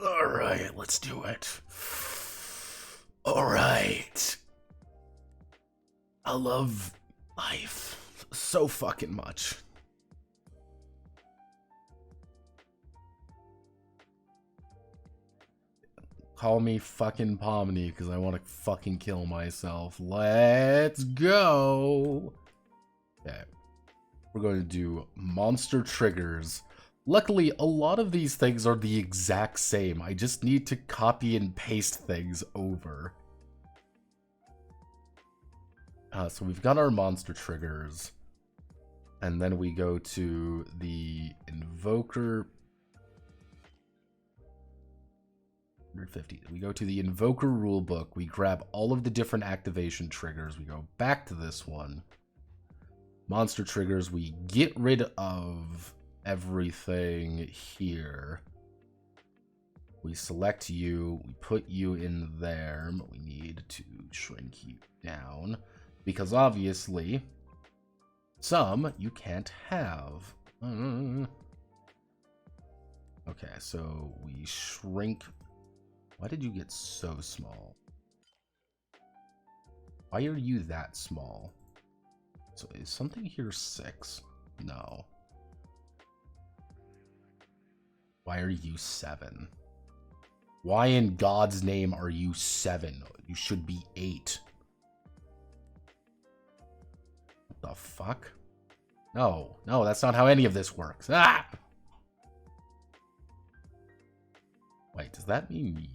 Alright, let's do it. Alright. I love life so fucking much. Call me fucking Pomni because I want to fucking kill myself. Let's go. Okay. We're going to do monster triggers. Luckily, a lot of these things are the exact same. I just need to copy and paste things over. So we've got our monster triggers. And then we go to the Invoker. 150. We go to the Invoker rulebook. We grab all of the different activation triggers. We go back to this one. Monster triggers. We get rid of everything here. We select you, we put you in there, but we need to shrink you down because obviously some you can't have. Okay, so we shrink. Why did you get so small? Why are you that small? So is something here 6? No. Why are you 7? Why in God's name are you 7? You should be 8. What the fuck? No, no, that's not how any of this works. Ah! Wait, does that mean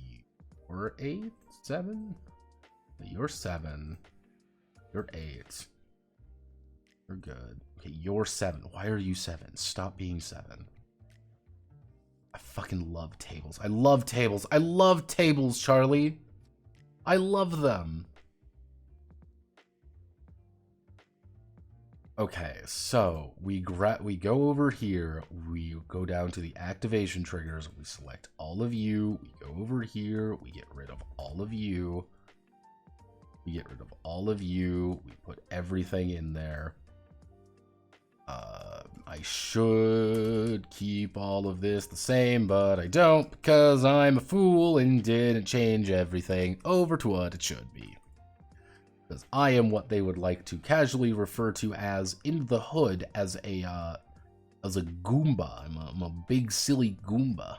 you're 8? 7? You're 7. You're 8. You're good. Okay, you're 7. Why are you 7? Stop being 7. I fucking love tables. I love tables. I love tables, Charlie. I love them. Okay, so we go over here. We go down to the activation triggers. We select all of you. We go over here. We get rid of all of you. We get rid of all of you. We put everything in there. I should keep all of this the same, but I don't because I'm a fool and didn't change everything over to what it should be. Because I am what they would like to casually refer to as in the hood as a Goomba. I'm a big silly Goomba.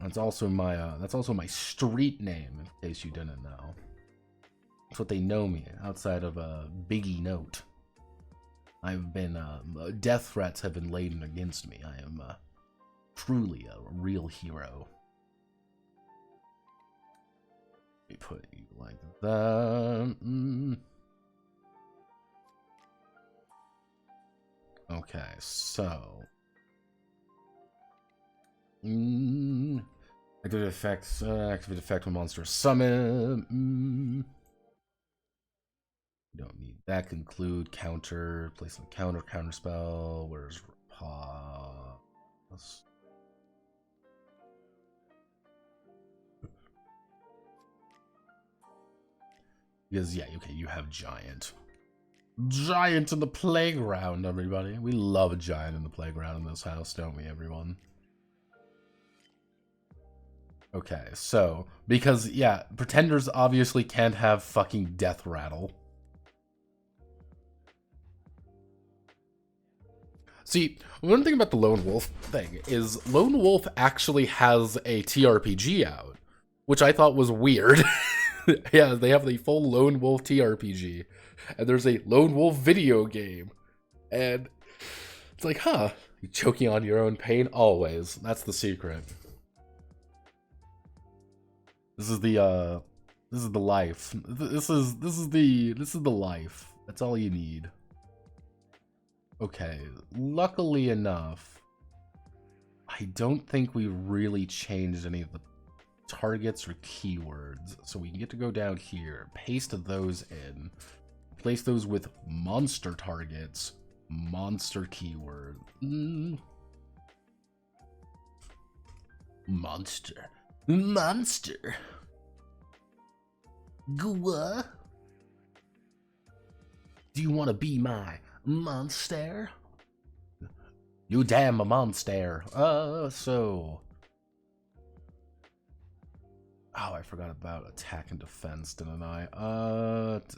That's also my street name, in case you didn't know. That's what they know me outside of a Biggie Note. I've been death threats have been laden against me. I am truly a real hero. Let me put you like that. Okay, so activate effects. Activate effect when monster summon. Don't need that. Conclude counter. Place on counter spell. Where's pause? Because yeah, okay, you have giant. Giant in the playground, everybody. We love a giant in the playground in this house, don't we, everyone? Okay, so because yeah, pretenders obviously can't have fucking death rattle. See, one thing about the Lone Wolf thing is Lone Wolf actually has a TRPG out, which I thought was weird. Yeah, they have the full Lone Wolf TRPG, and there's a Lone Wolf video game, and it's like, huh, you choking on your own pain always. That's the secret. This is the life. This is the life. That's all you need. Okay, luckily enough, I don't think we really changed any of the targets or keywords, so we can get to go down here, paste those in, place those with monster targets, monster keyword. Monster. Gua. Do you want to be my monster? You damn a monster. So. Oh, I forgot about attack and defense, didn't I?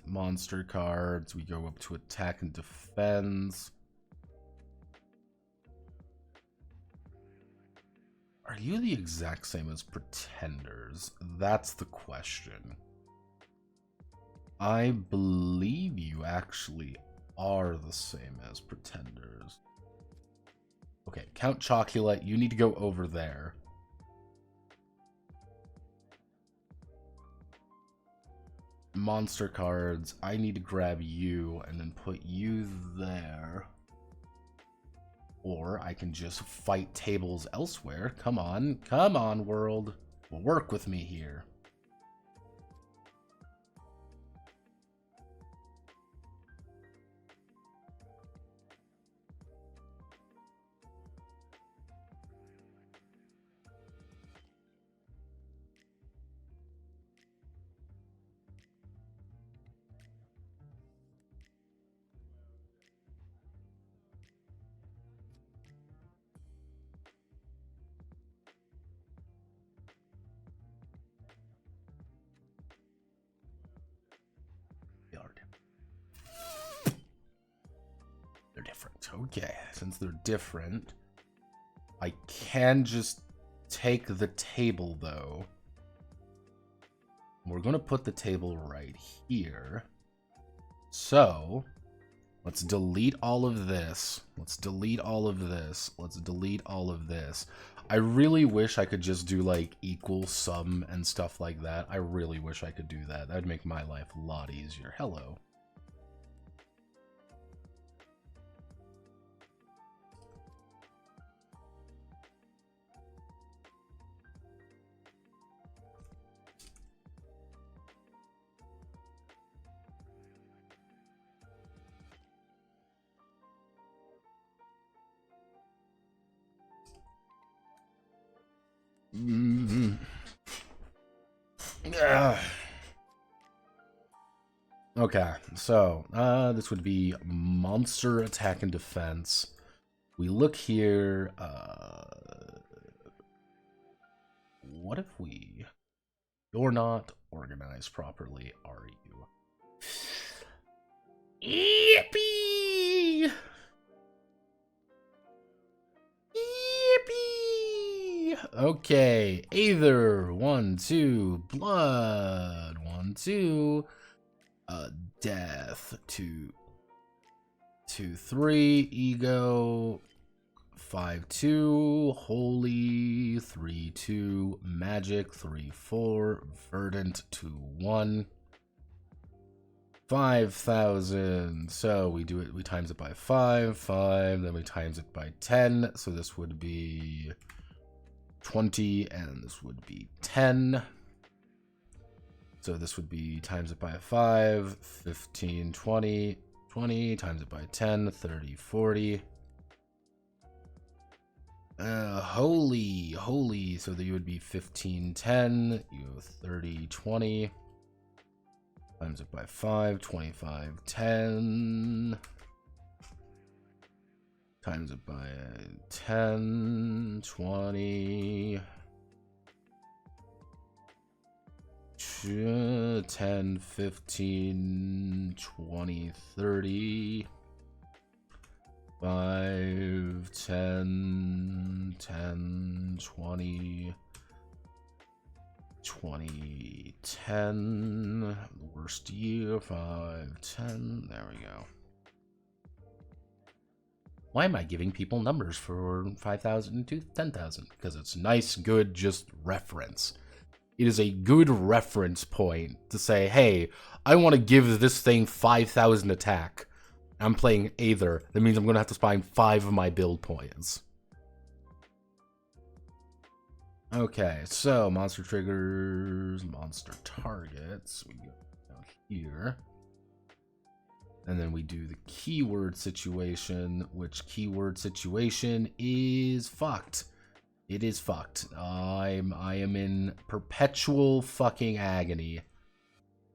Monster cards. We go up to attack and defense. Are you the exact same as pretenders? That's the question. I believe you actually are the same as pretenders. Okay, Count Chocula, you need to go over there. Monster cards, I need to grab you and then put you there. Or I can just fight tables elsewhere. Come on, world. Work with me here. Okay, since they're different, I can just take the table, though. We're going to put the table right here. So, let's delete all of this. Let's delete all of this. Let's delete all of this. I really wish I could just do, like, equal sum and stuff like that. I really wish I could do that. That would make my life a lot easier. Hello. Okay, so this would be monster attack and defense. We look here. What if we? You're not organized properly, are you? Yippee! Yippee! Okay, Aether, 1, 2, blood, 1, 2, death, 2, 2, 3, ego, 5, 2, holy, 3, 2, magic, 3, 4, verdant, 2, 1. 5,000. So we do it, we times it by 5, then we times it by 10. So this would be 20, and this would be 10. So this would be times it by 5, 15, 20, 20, times it by 10, 30, 40. Holy. So that you would be 15, 10. You have 30, 20. Times it by 5, 25, 10. Times it by 10, 20. 10, 15, 20, 30. 5, 10, 10, 20. 20, 10, the worst year, 5, 10, there we go. Why am I giving people numbers for 5,000 to 10,000? Because it's nice, good, just reference. It is a good reference point to say, hey, I want to give this thing 5,000 attack. I'm playing Aether. That means I'm going to have to spend 5 of my build points. Okay, so monster triggers, monster targets. We go down here. And then we do the keyword situation, which keyword situation is fucked. It is fucked. I am in perpetual fucking agony.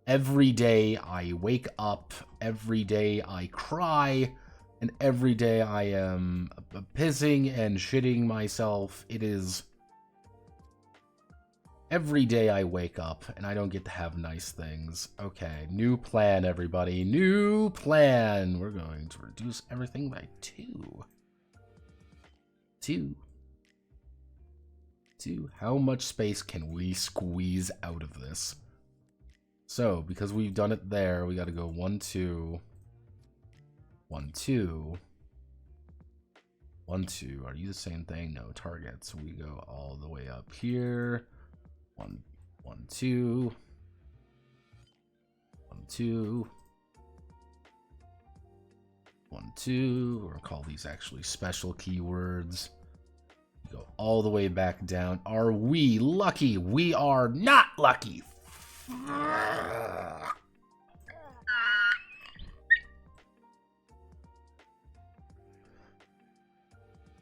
Every day I wake up, every day I cry, and every day I am pissing and shitting myself. It is... Every day I wake up and I don't get to have nice things. Okay, new plan, everybody. New plan. We're going to reduce everything by 2. 2. How much space can we squeeze out of this? So, because we've done it there, we got to go 1, 2. 1, 2. 1, 2. Are you the same thing? No, targets. We go all the way up here. 1, 1, 2, 1, 2, 1, 2. We're gonna call these actually special keywords. Go all the way back down. Are we lucky? We are not lucky.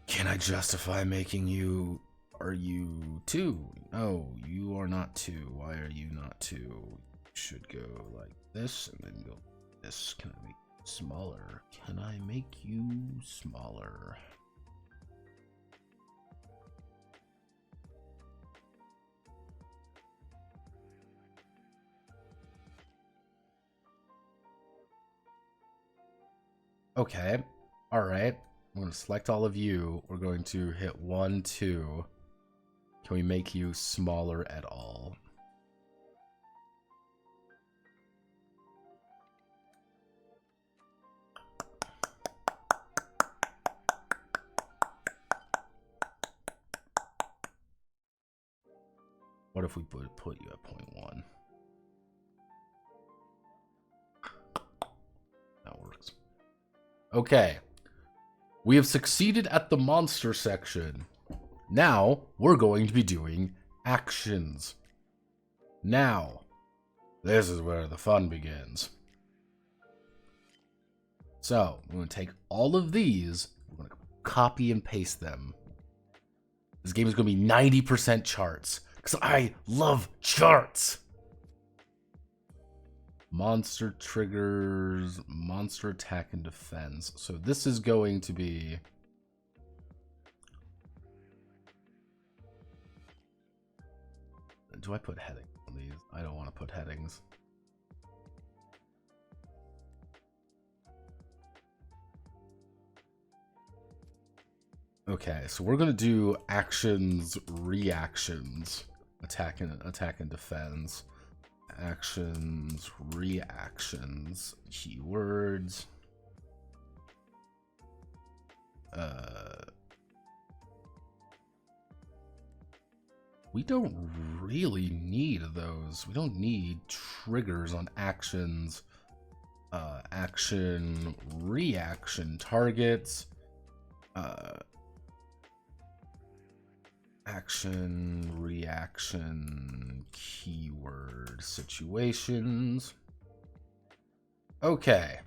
Can I justify making you... Are you 2? No, you are not 2. Why are you not 2? You should go like this and then go this. Can I make you smaller? Can I make you smaller? Okay. Alright. I'm going to select all of you. We're going to hit 1, 2. Can we make you smaller at all? What if we put you at 0.1? That works. Okay. We have succeeded at the monster section. Now, we're going to be doing actions. Now, this is where the fun begins. So, we're going to take all of these, we're going to copy and paste them. This game is going to be 90% charts, because I love charts! Monster triggers, monster attack and defense. So this is going to be... Do I put headings on these? I don't want to put headings. Okay, so we're going to do actions, reactions, attack and defense. Actions, reactions, keywords. We don't really need those. We don't need triggers on actions. Action, reaction, targets. Action, reaction, keyword, situations. Okay.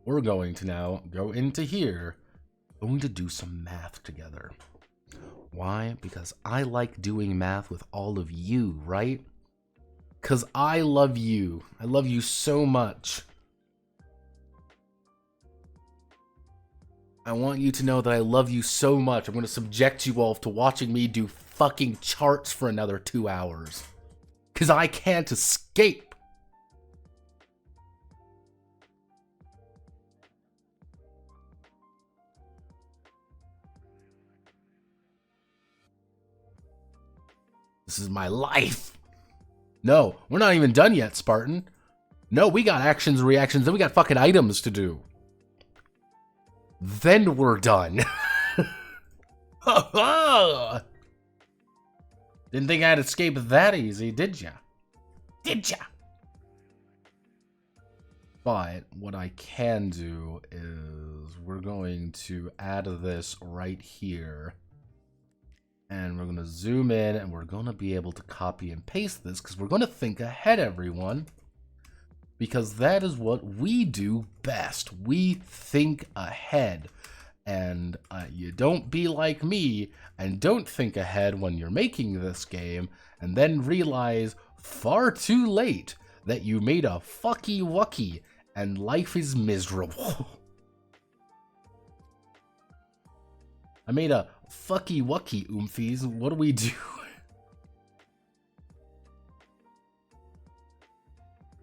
We're going to now go into here. We're going to do some math together. Why? Because I like doing math with all of you, right? Because I love you. I love you so much. I want you to know that I love you so much. I'm going to subject you all to watching me do fucking charts for another 2 hours. Because I can't escape. This is my life. No, we're not even done yet, Spartan. No, we got actions, reactions, then we got fucking items to do. Then we're done. Didn't think I'd escape that easy, did ya? Did ya? But what I can do is we're going to add this right here. And we're going to zoom in and we're going to be able to copy and paste this because we're going to think ahead, everyone. Because that is what we do best. We think ahead. And you don't be like me and don't think ahead when you're making this game and then realize far too late that you made a fucky wucky and life is miserable. I made a fucky wucky, oomfies. What do we do?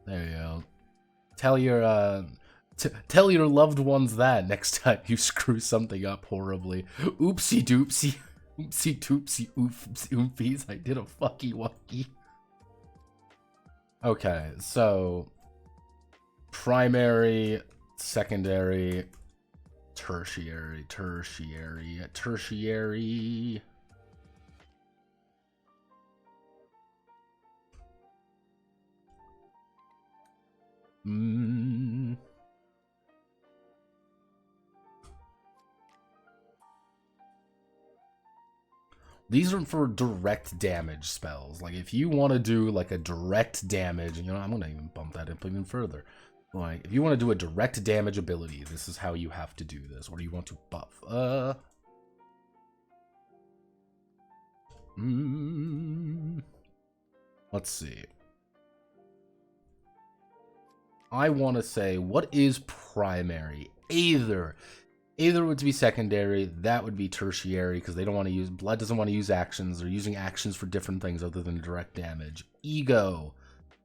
There you go. Tell your loved ones that next time you screw something up horribly. Oopsie doopsie. Oopsie doopsie oomfies. I did a fucky wucky. Okay, so primary, secondary, tertiary. These are for direct damage spells. Like, if you want to do, like, a direct damage, you know, I'm going to even bump that up even further. Like, if you want to do a direct damage ability, this is how you have to do this. Or do you want to buff? Let's see. I want to say, what is primary? Either would be secondary, that would be tertiary, because they don't want to use, Blood doesn't want to use actions. They're using actions for different things other than direct damage. Ego,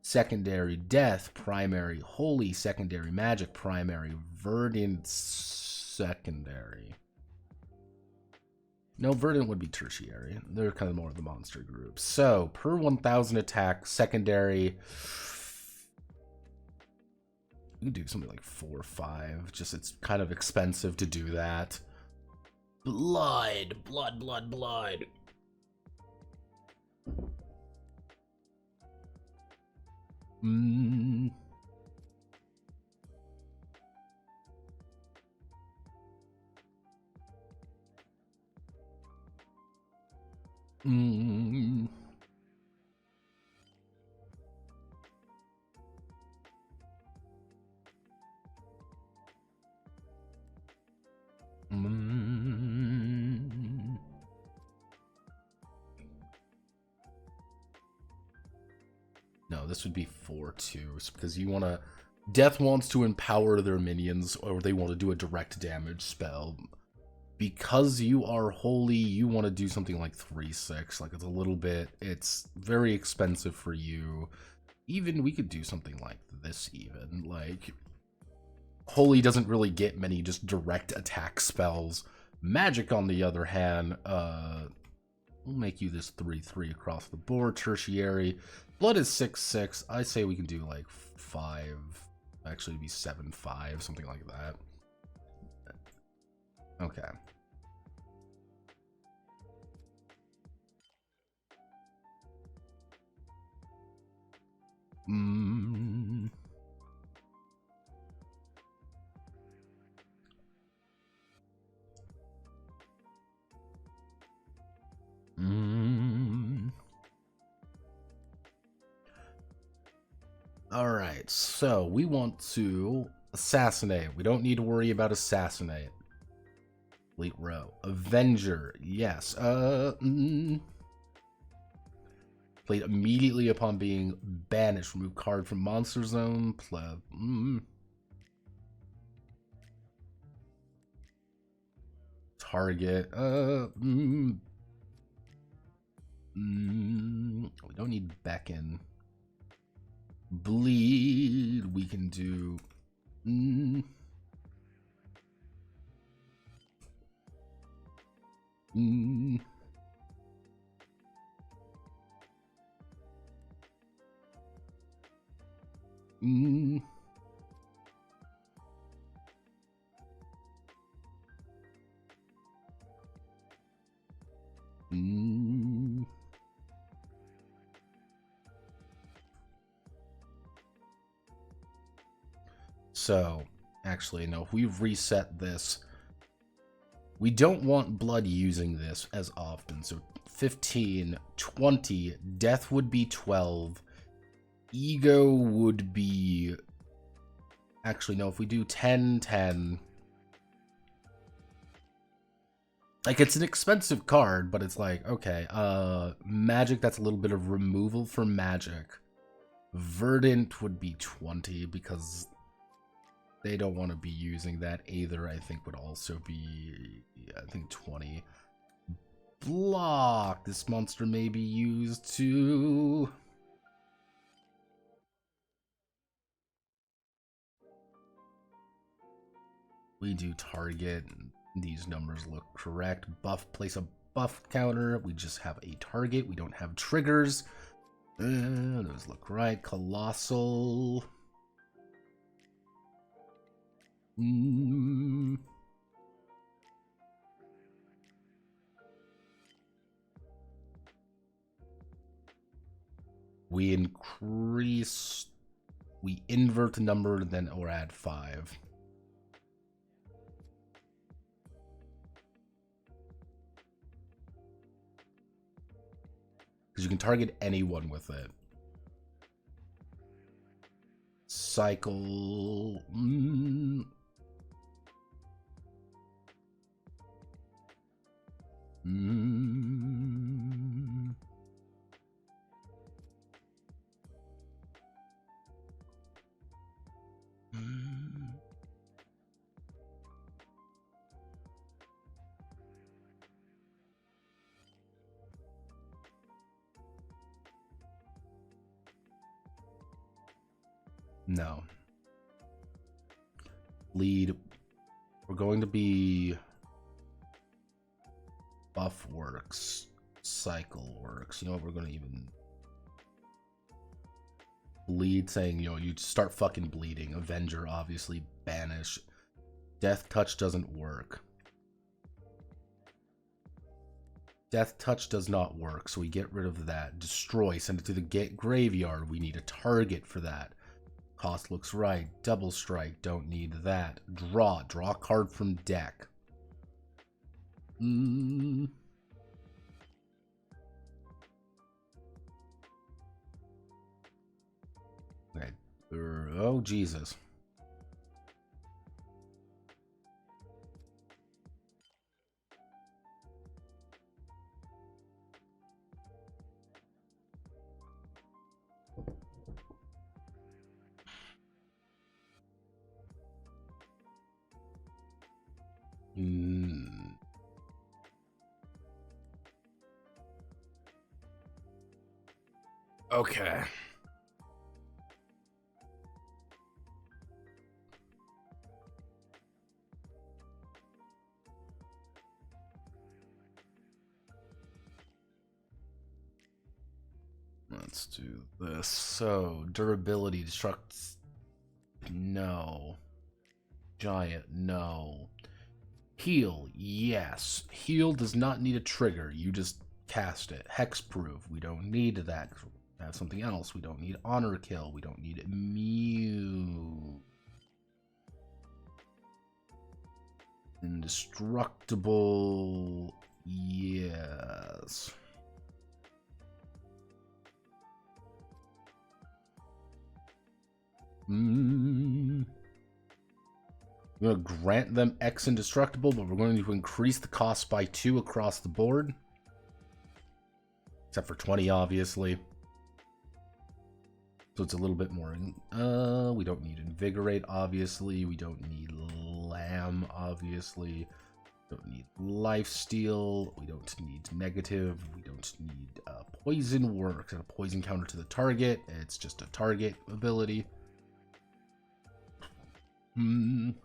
secondary, death, primary, holy, secondary, magic, primary, verdant, secondary. No, verdant would be tertiary. They're kind of more of the monster group. So, per 1,000 attack, secondary, we can do something like 4 or 5. Just, it's kind of expensive to do that. Blood, blood, blood, blood. No, this would be 4/2 because you want to. Death wants to empower their minions, or they want to do a direct damage spell. Because you are holy, you want to do something like 3/6. Like, it's a little bit. It's very expensive for you. Even we could do something like this. Even like, holy doesn't really get many just direct attack spells. Magic, on the other hand, we'll make you this 3/3 across the board. Tertiary. Blood is 6/6. I say we can do like 5. Actually, it'd be 7/5, something like that. Okay. Alright, so we want to assassinate. We don't need to worry about assassinate. Elite row. Avenger, yes. Played immediately upon being banished. Remove card from monster zone. Target. We don't need beckon. Bleed. We can do. So, actually, no, if we reset this, we don't want blood using this as often. So 15, 20, death would be 12, ego would be, actually, no, if we do 10, 10, like, it's an expensive card, but it's like, okay, magic, that's a little bit of removal for magic. Verdant would be 20 because they don't want to be using that. Aether, I think, would also be, I think, 20. Block. This monster may be used to... We do target. These numbers look correct. Buff, place a buff counter. We just have a target. We don't have triggers. Those look right. Colossal... We increase, we invert the number, then or add 5. Because you can target anyone with it. Cycle. No. Lead. We're going to be buff works, cycle works. You know what? We're going to even bleed, saying, you know, you start fucking bleeding. Avenger, obviously. Banish. Death touch doesn't work. Death touch does not work, so we get rid of that. Destroy, send it to the graveyard. We need a target for that. Cost looks right. Double strike, don't need that. Draw a card from deck. Okay. Oh, Jesus. Okay. Let's do this. So, durability, destruct. No. Giant, no. Heal, yes. Heal does not need a trigger. You just cast it. Hexproof, we don't need that. We have something else. We don't need honor kill. We don't need immune. Indestructible, yes. We're going to grant them X indestructible, but we're going to increase the cost by 2 across the board. Except for 20, obviously. So it's a little bit more. We don't need Invigorate, obviously. We don't need Lamb, obviously. We don't need Lifesteal. We don't need Negative. We don't need Poison works and a poison counter to the target. It's just a target ability. When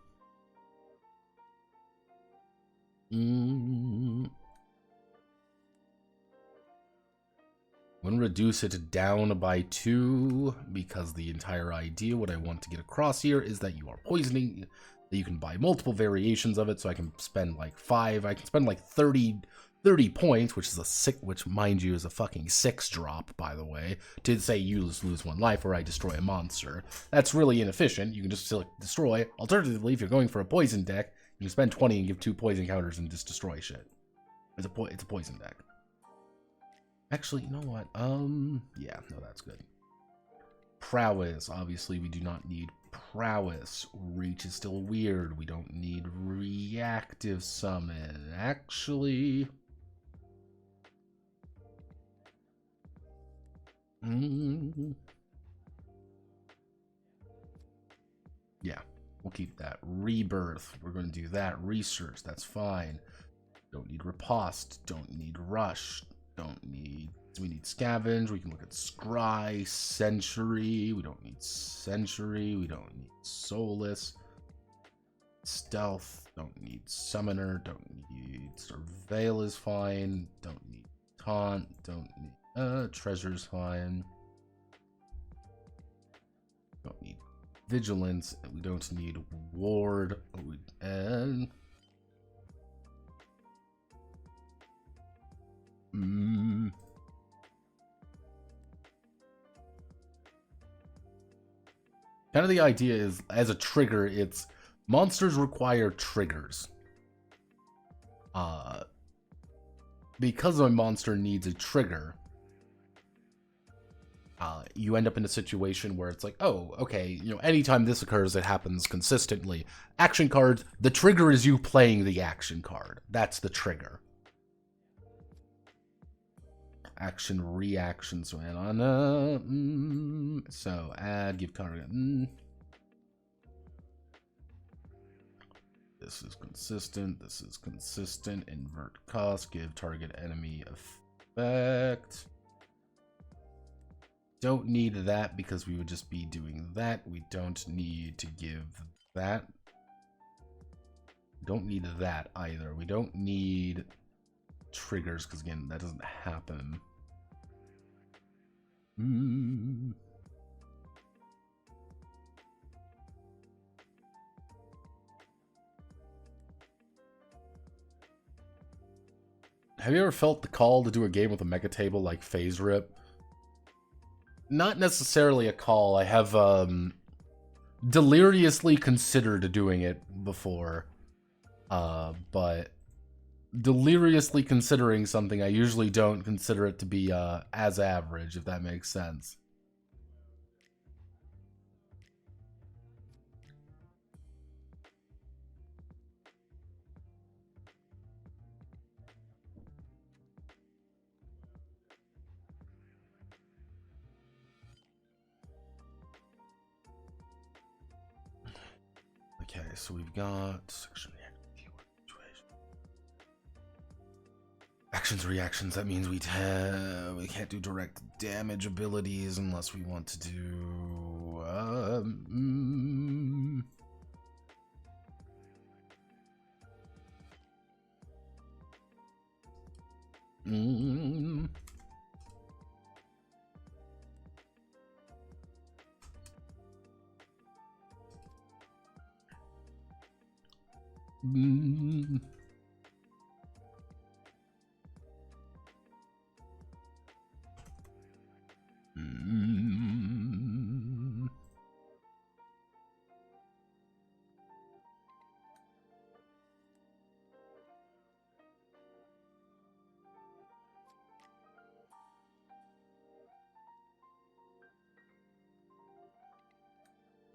reduce it down by 2, because the entire idea, what I want to get across here, is that you are poisoning, that you can buy multiple variations of it, so I can spend like 5, I can spend like 30 points, which is a 6, which mind you is a fucking 6 drop, by the way, to say you lose 1 life or I destroy a monster. That's really inefficient. You can just select destroy. Alternatively, if you're going for a poison deck, you can spend 20 and give 2 poison counters and just destroy shit. It's a poison deck. Actually, you know what? Yeah, no, that's good. Prowess. Obviously, we do not need prowess. Reach is still weird. We don't need reactive summon. Actually... yeah, we'll keep that. Rebirth. We're going to do that. Research. That's fine. Don't need riposte. Don't need rush. Don't need... we need scavenge. We can look at scry, century. We don't need century. We don't need soulless. Stealth. Don't need summoner. Don't need surveil is fine. Don't need taunt. Don't need treasure's fine. Don't need vigilance. We don't need ward. And kind of the idea is, as a trigger, it's monsters require triggers. Because a monster needs a trigger, you end up in a situation where it's like, oh, okay, you know, anytime this occurs, it happens consistently. Action cards, the trigger is you playing the action card. That's the trigger. Action, reaction, so add on, so add, give target, This is consistent, invert cost, give target enemy effect. don't need that because we would just be doing that. We don't need to give that. Don't need that either. We don't need triggers because, again, that doesn't happen. Have you ever felt the call to do a game with a mega table like Phase Rip? Not necessarily a call. I have deliriously considered doing it before. But deliriously considering something, I usually don't consider it to be as average, if that makes sense. Okay, so we've got section actions, reactions. That means we can't do direct damage abilities unless we want to do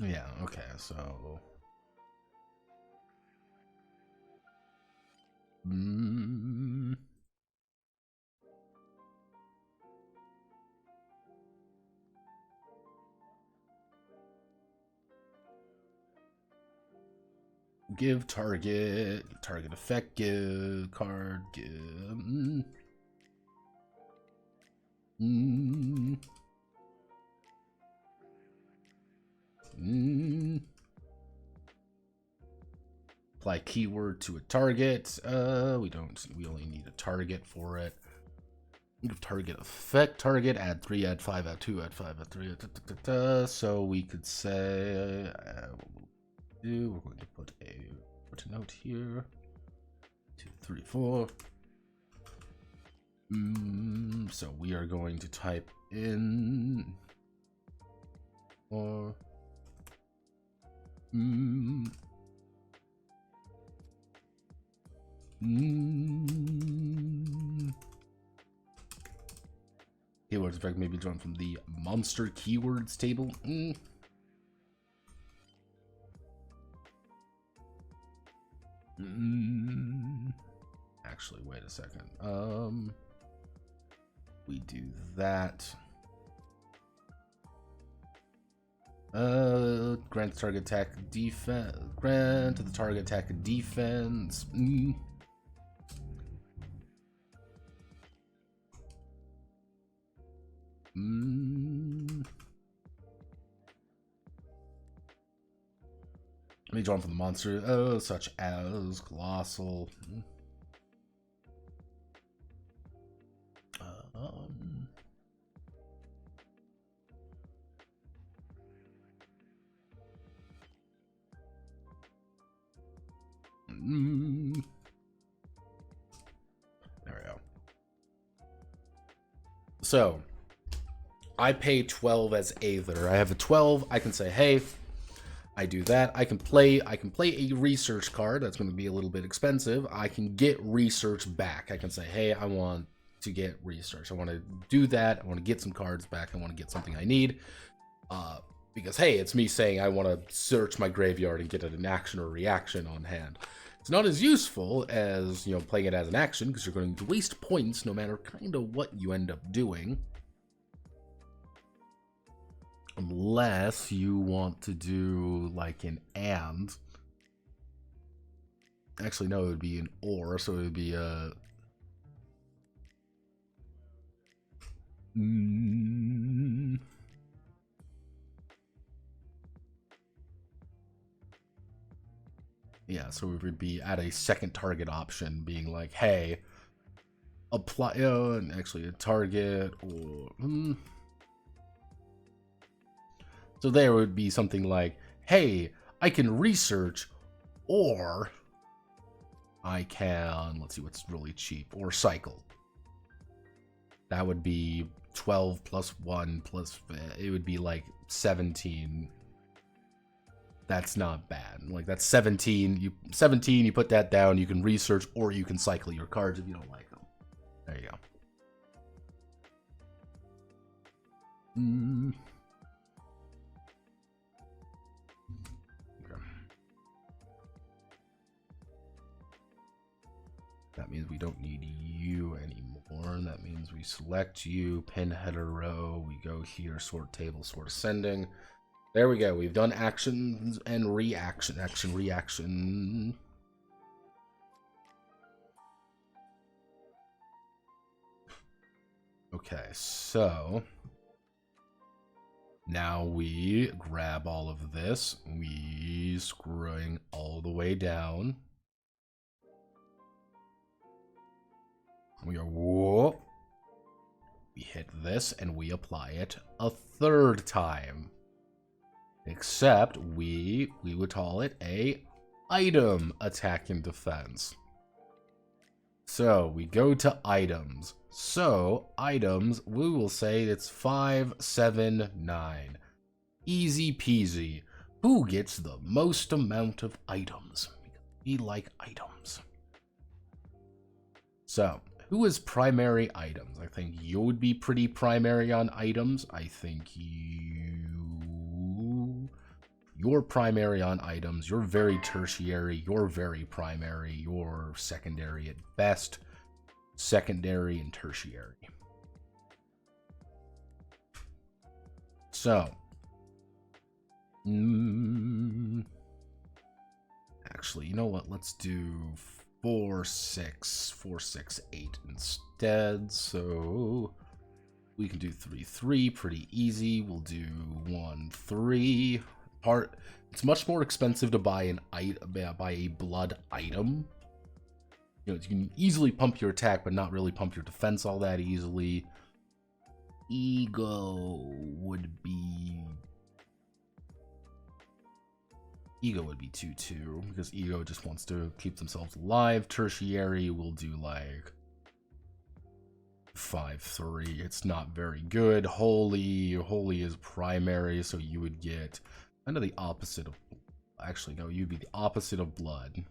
yeah, okay, so give target effect, give card, give apply keyword to a target. We only need a target for it. Target effect, target, add 3, add 5, add 2, add 5, add 3, so we could say we're going to put a note here. 2, 3, 4. So we are going to type in or keywords effect may be drawn from the monster keywords table. Actually, wait a second. We do that. Grant the target attack defense. Grant the target attack defense. Let me draw from the monster, such as colossal. There we go. So I pay 12 as Aether. I have a 12. I can say, hey, I do that. I can play a research card. That's going to be a little bit expensive. I can get research back. I can say, hey, I want to get research. I want to do that. I want to get some cards back. I want to get something I need. Because, hey, it's me saying I want to search my graveyard and get an action or reaction on hand. It's not as useful as, you know, playing it as an action because you're going to waste points no matter kind of what you end up doing. Unless you want to do like an and. Actually, no, it would be an or, so it would be a... Yeah, so we would be at a second target option being like, hey, apply, actually a target, or so there would be something like, hey, I can research, or I can, let's see what's really cheap, or cycle. That would be 12 plus 1 plus, it would be like 17. That's not bad. Like, that's 17. You put that down, you can research, or you can cycle your cards if you don't like them. There you go. Okay. That means we don't need you anymore. That means we select you, pin header row, we go here, sort table, sort ascending. There we go. We've done actions and reaction. Action, reaction. Okay, so now we grab all of this. We screwing all the way down. We go, whoop. We hit this and we apply it a third time. Except we would call it a item attack and defense. So we go to items. So items, we will say it's 5, 7, 9. Easy peasy. Who gets the most amount of items? We like items. So who is primary items? I think you would be pretty primary on items. I think you're primary on items. You're very tertiary. You're very primary. You're secondary at best. Secondary and tertiary. So, actually, you know what? Let's do 4, 6, 4, 6, 8 instead. So we can do 3, 3. Pretty easy. We'll do 1, 3. It's much more expensive to buy a blood item. You know, you can easily pump your attack, but not really pump your defense all that easily. Ego would be 2-2 because ego just wants to keep themselves alive. Tertiary will do like 5-3. It's not very good. Holy is primary, so you would get kind of the opposite of, actually no, you'd be the opposite of blood.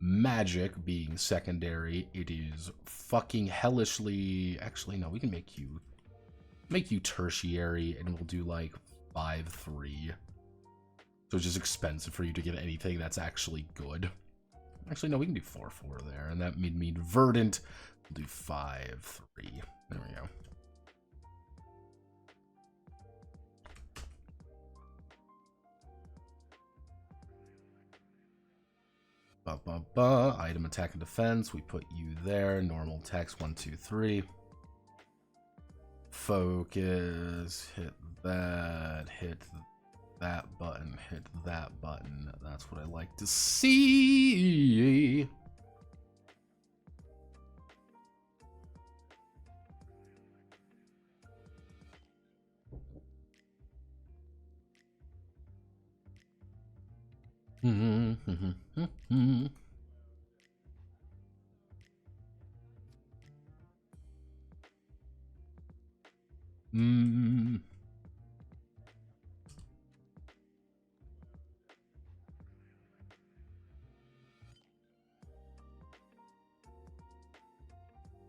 Magic being secondary, it is fucking hellishly, actually no, we can make you tertiary, and we'll do like 5-3. So it's just expensive for you to get anything that's actually good. Actually no, we can do 4-4 there, and that would mean verdant. We'll do 5-3. There we go. Item attack and defense. We put you there. Normal attacks 1, 2, 3. Focus. Hit that. Hit that button. Hit that button. That's what I like to see.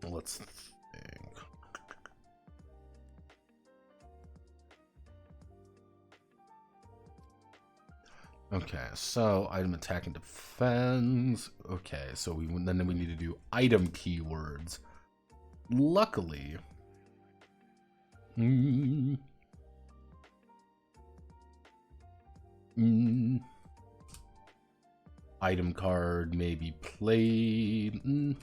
Let's think. Okay, so item attack and defense. Okay, so then we need to do item keywords. Luckily, item card may be played.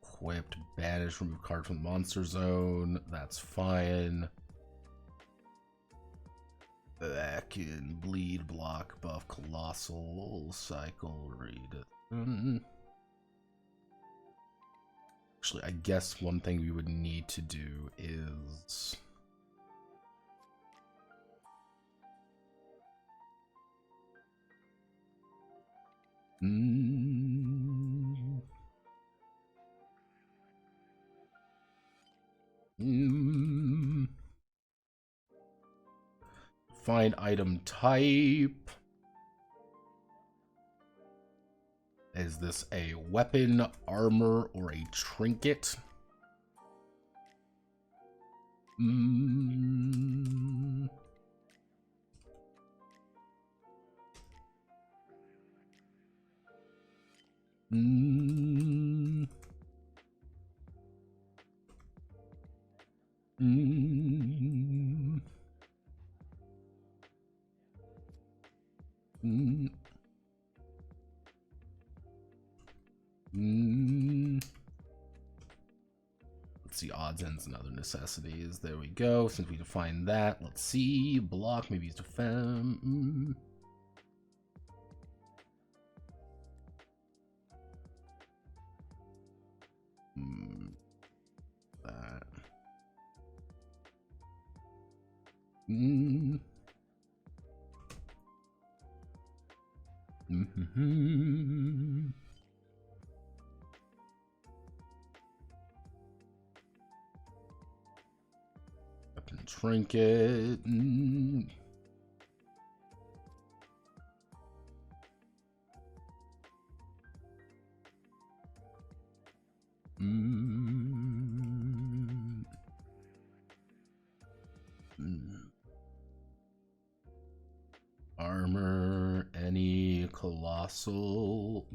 Equipped, banish, remove card from the monster zone. That's fine. That weaken, bleed, block, buff, colossal, cycle, read. Actually, I guess one thing we would need to do is find item type. Is this a weapon, armor, or a trinket? Let's see, odds, ends, and other necessities. There we go. Since we defined that, let's see. Block, maybe use defend. That. Weapon trinket. Armor, any colossal.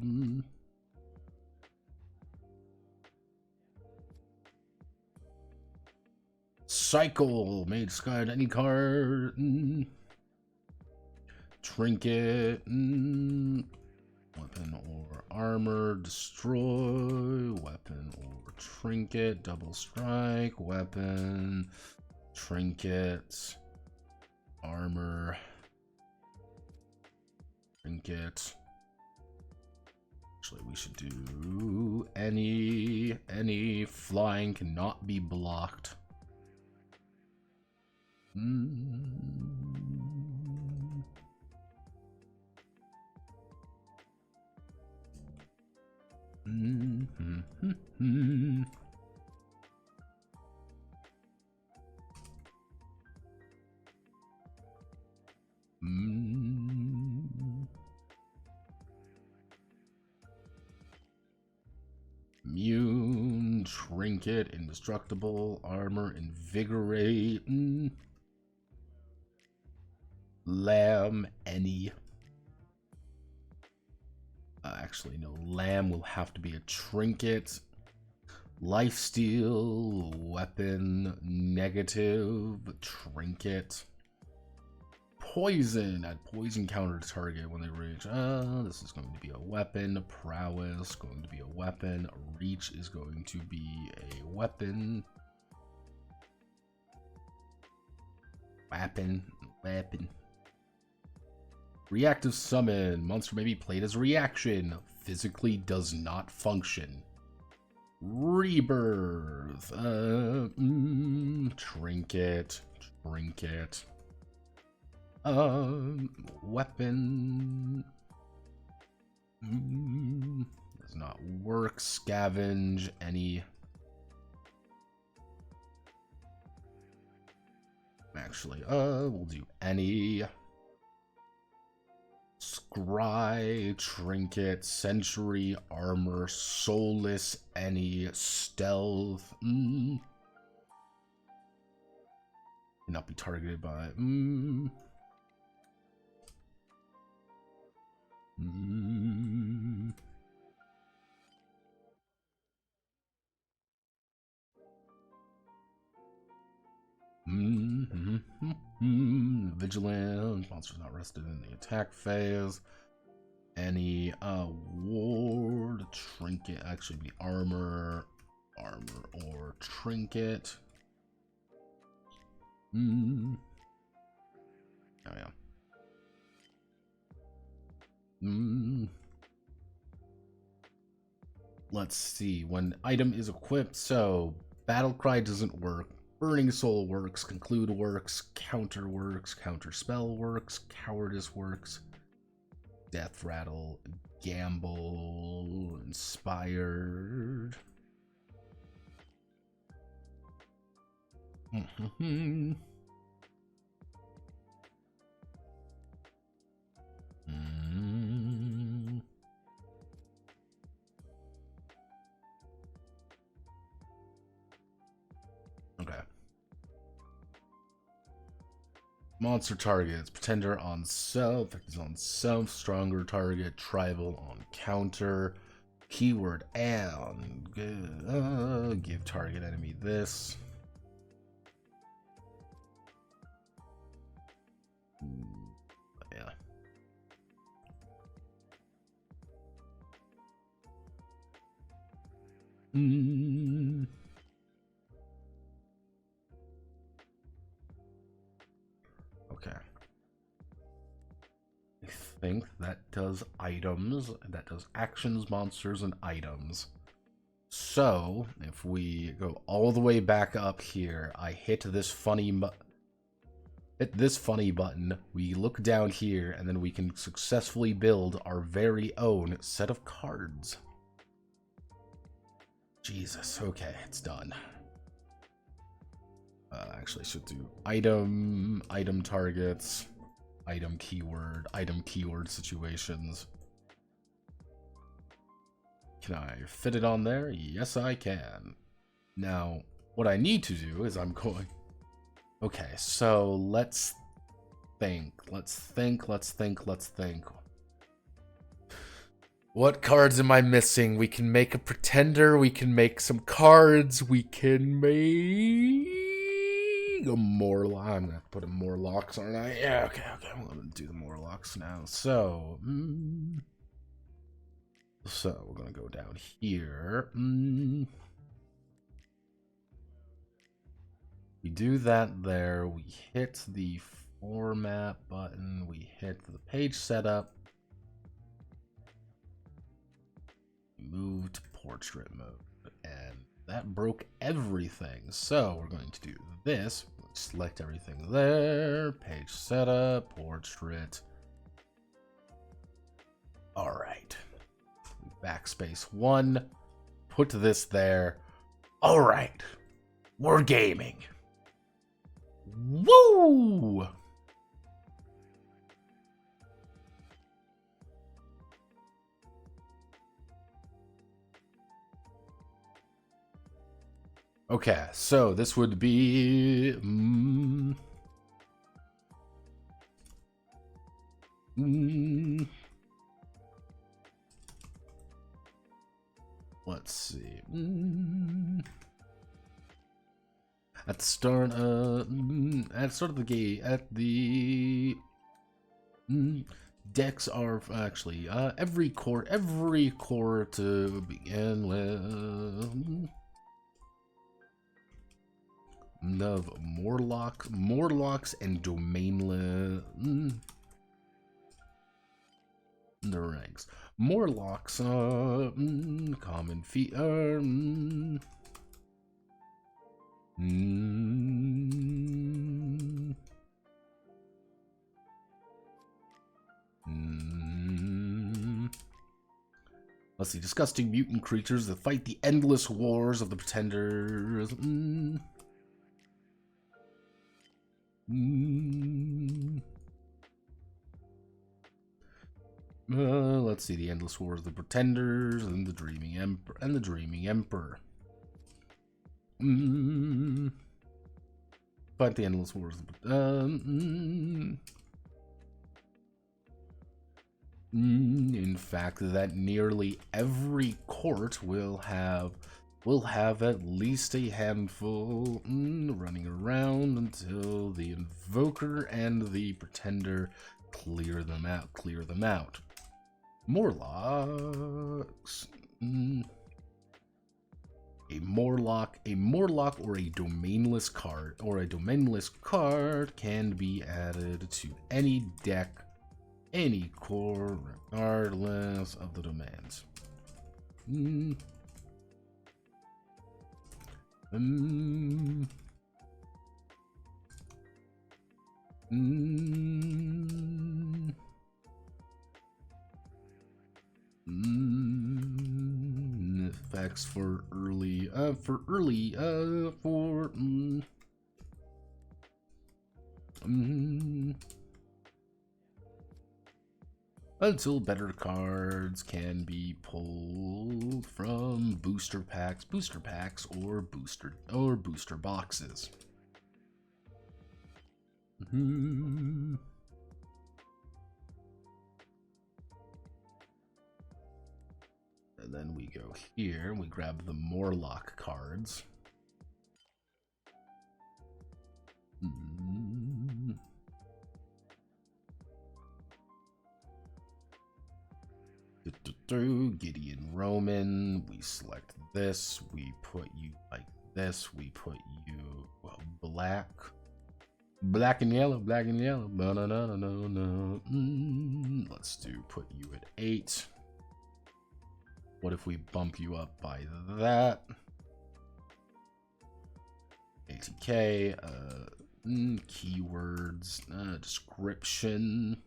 Cycle, may discard any card. Trinket. Weapon or armor, destroy. Weapon or trinket, double strike. Weapon, trinket, armor, trinket. Actually, we should do any flying cannot be blocked. Immune, trinket, indestructible, armor, invigorate, lamb, any. Actually, no, lamb will have to be a trinket. Lifesteal, weapon, negative, trinket. Poison, add poison counter to target when they reach. This is going to be a weapon. Prowess, going to be a weapon. Reach is going to be a weapon. Weapon. Reactive summon. Monster may be played as a reaction. Physically does not function. Rebirth. Trinket. Weapon. Does not work. Scavenge. Any. Actually, we'll do any. Scry, trinket, century, armor, soulless, any, stealth. Cannot be targeted by. Vigilant, monster's not rested in the attack phase. Any ward, trinket, actually be armor or trinket. Oh yeah. Let's see. When item is equipped, so battle cry doesn't work. Burning soul works. Conclude works. Counter works. Counter spell works. Cowardice works. Death rattle. Gamble. Inspired. Okay. Monster targets. Pretender on self. Effect is on self. Stronger target. Tribal on counter. Keyword and give target enemy this. Yeah. Okay. I think that does items. That does actions, monsters, and items. So, if we go all the way back up here, I hit this funny button, we look down here, and then we can successfully build our very own set of cards. Jesus, okay, it's done. Actually, I should do item targets, item keyword situations. Can I fit it on there? Yes, I can. Now, what I need to do is I'm going... Okay, so let's think. What cards am I missing? We can make a pretender, we can make some cards, we can make a Morlock. I'm gonna put in Morlocks, aren't I? Yeah, okay, I'm gonna do the Morlocks now. So, we're gonna go down here. We do that there. We hit the format button. We hit the page setup. Move to portrait mode. And that broke everything. So we're going to do this. Select everything there. Page setup. Portrait. Alright. Backspace 1. Put this there. Alright. We're gaming. Woo! Okay, so this would be... let's see. At the start of the game, decks are actually every core to begin with. Of Morlocks and Domainless. The ranks. Morlocks, common feature. Let's see. Disgusting mutant creatures that fight the endless wars of the pretenders. Let's see. The endless wars of the pretenders and the dreaming emperor. Fight the endless wars. In fact, that nearly every court will have at least a handful running around until the invoker and the pretender clear them out. Morlocks. A Morlock or a domainless card can be added to any deck any core regardless of the demands. Effects for early, until better cards can be pulled from booster packs, or booster boxes. And then we go here, we grab the Morlock cards. Gideon Roman, we select this, we put you like this, we put you black and yellow, let's do put you at 8. What if we bump you up by that? ATK, keywords, description.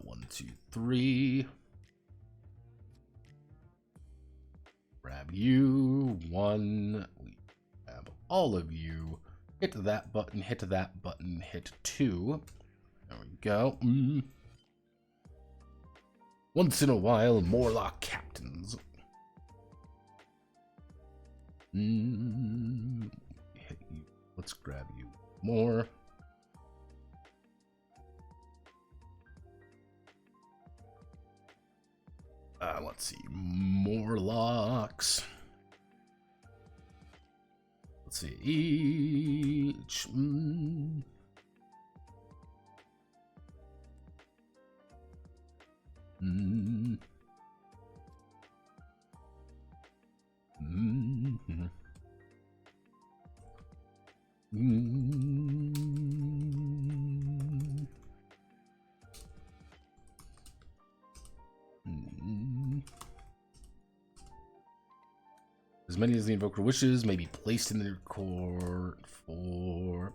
One, two, three. Grab you. 1. We grab all of you. Hit that button, hit that button, hit 2. There we go. Once in a while, Morlock captains. Hit you. Let's grab you more. Let's see, Morlocks. Let's see, each. As many as the invoker wishes may be placed in their court for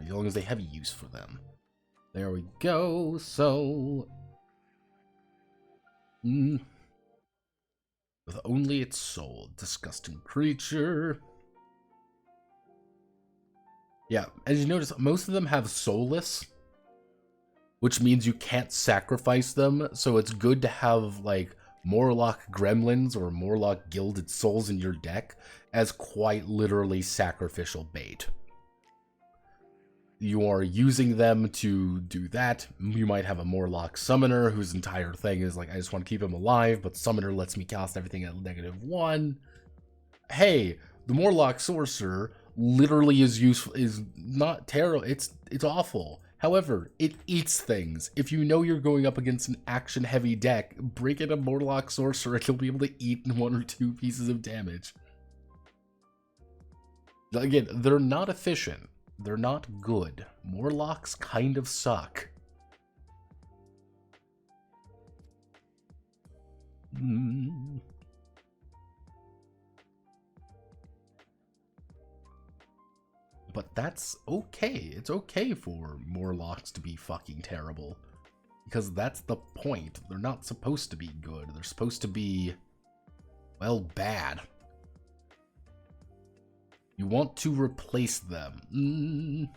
as long as they have use for them. There we go. So with only its soul, disgusting creature. Yeah, as you notice, most of them have soulless, which means you can't sacrifice them, so it's good to have, like, Morlock Gremlins or Morlock Gilded Souls in your deck as quite literally sacrificial bait. You are using them to do that. You might have a Morlock Summoner whose entire thing is like, I just want to keep him alive, but Summoner lets me cast everything at -1. Hey, the Morlock Sorcerer literally is useful, is not terrible, it's awful. However, it eats things. If you know you're going up against an action-heavy deck, break in a Morlock Sorcerer, you'll be able to eat 1 or 2 pieces of damage. Again, they're not efficient. They're not good. Morlocks kind of suck. But that's okay. It's okay for Morlocks to be fucking terrible. Because that's the point. They're not supposed to be good. They're supposed to be, well, bad. You want to replace them.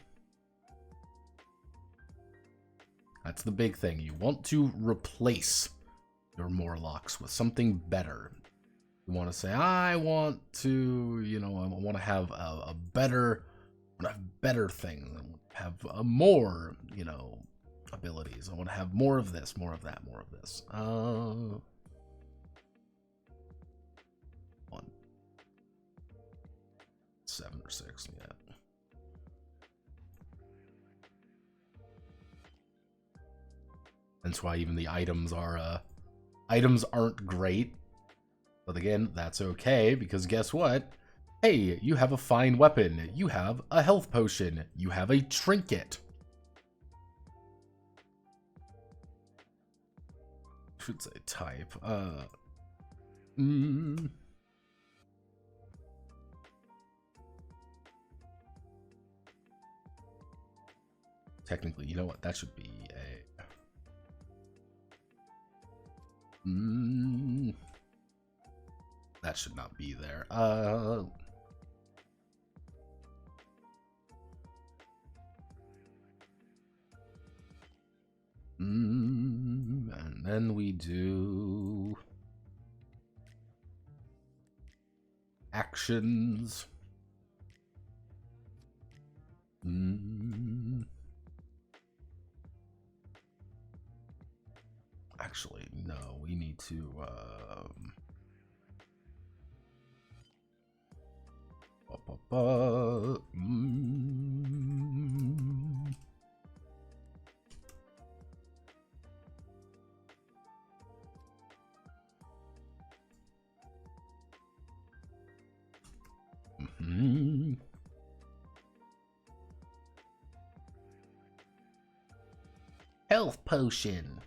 That's the big thing. You want to replace your Morlocks with something better. You want to say, I want to, you know, I want to have a better thing. I want to have more, you know, abilities. I want to have more of this, more of that, more of this. 1, 7 or 6, yeah. That's why even the items aren't great. But again, that's okay, because guess what? Hey, you have a fine weapon. You have a health potion. You have a trinket. Should say type. Technically, you know what? That should be a... that should not be there. And then we do actions. Actually, no, we need to health potion.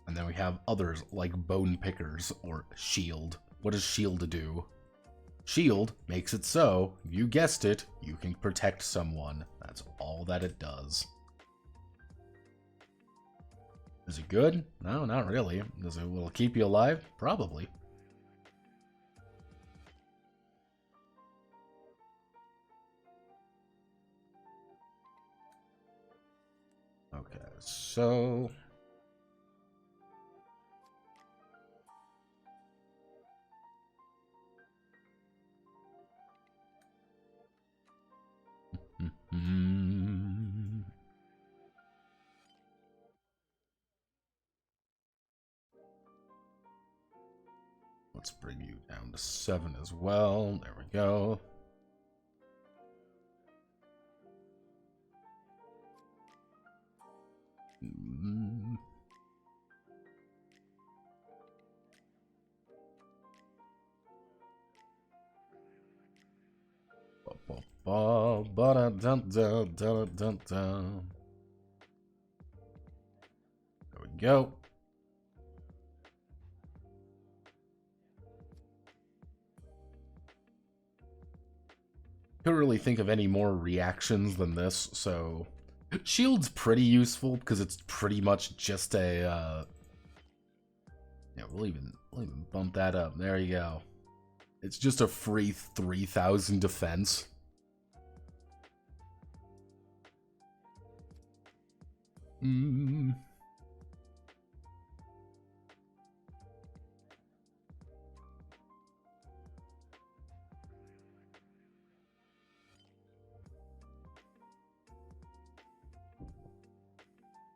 And then we have others like bone pickers or shield. What does shield do? Shield makes it so, you guessed it, you can protect someone. That's all that it does. Is it good? No, not really. Does it will keep you alive? Probably. Okay, so... Let's bring you down to 7 as well. There we go. There we go. Couldn't really think of any more reactions than this, so shield's pretty useful because it's pretty much just a yeah, we'll even bump that up. There you go. It's just a free 3,000 defense.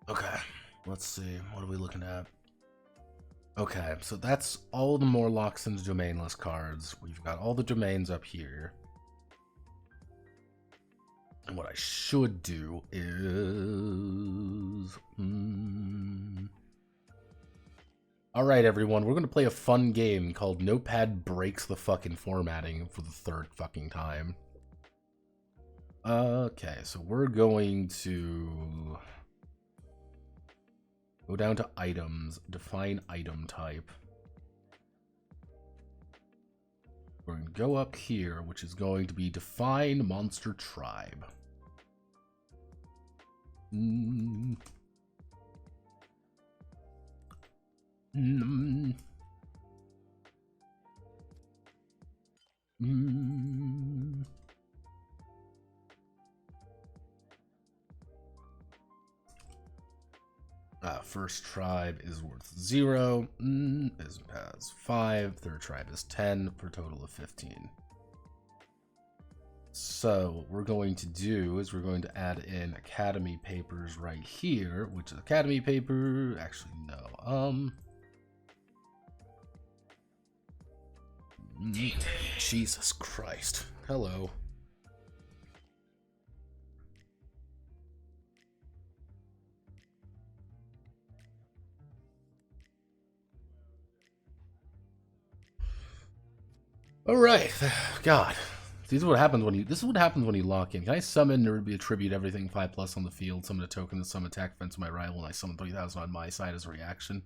Okay, let's see. What are we looking at? Okay, so that's all the Morlocks and the domainless cards. We've got all the domains up here. And what I should do is... Alright, everyone, we're going to play a fun game called Notepad Breaks the Fucking Formatting for the 3rd fucking time. Okay, so we're going to... go down to items, define item type. We're going to go up here, which is going to be define monster tribe. First tribe is worth 0, has 5, third tribe is 10, for a total of 15. So what we're going to do is we're going to add in academy papers right here, which is academy paper, actually no, Jesus Christ, hello. All right, God. This is what happens when you. This is what happens when you lock in. Can I summon or attribute everything 5+ on the field? Summon a token to some attack defense of my rival, and I summon 3,000 on my side as a reaction.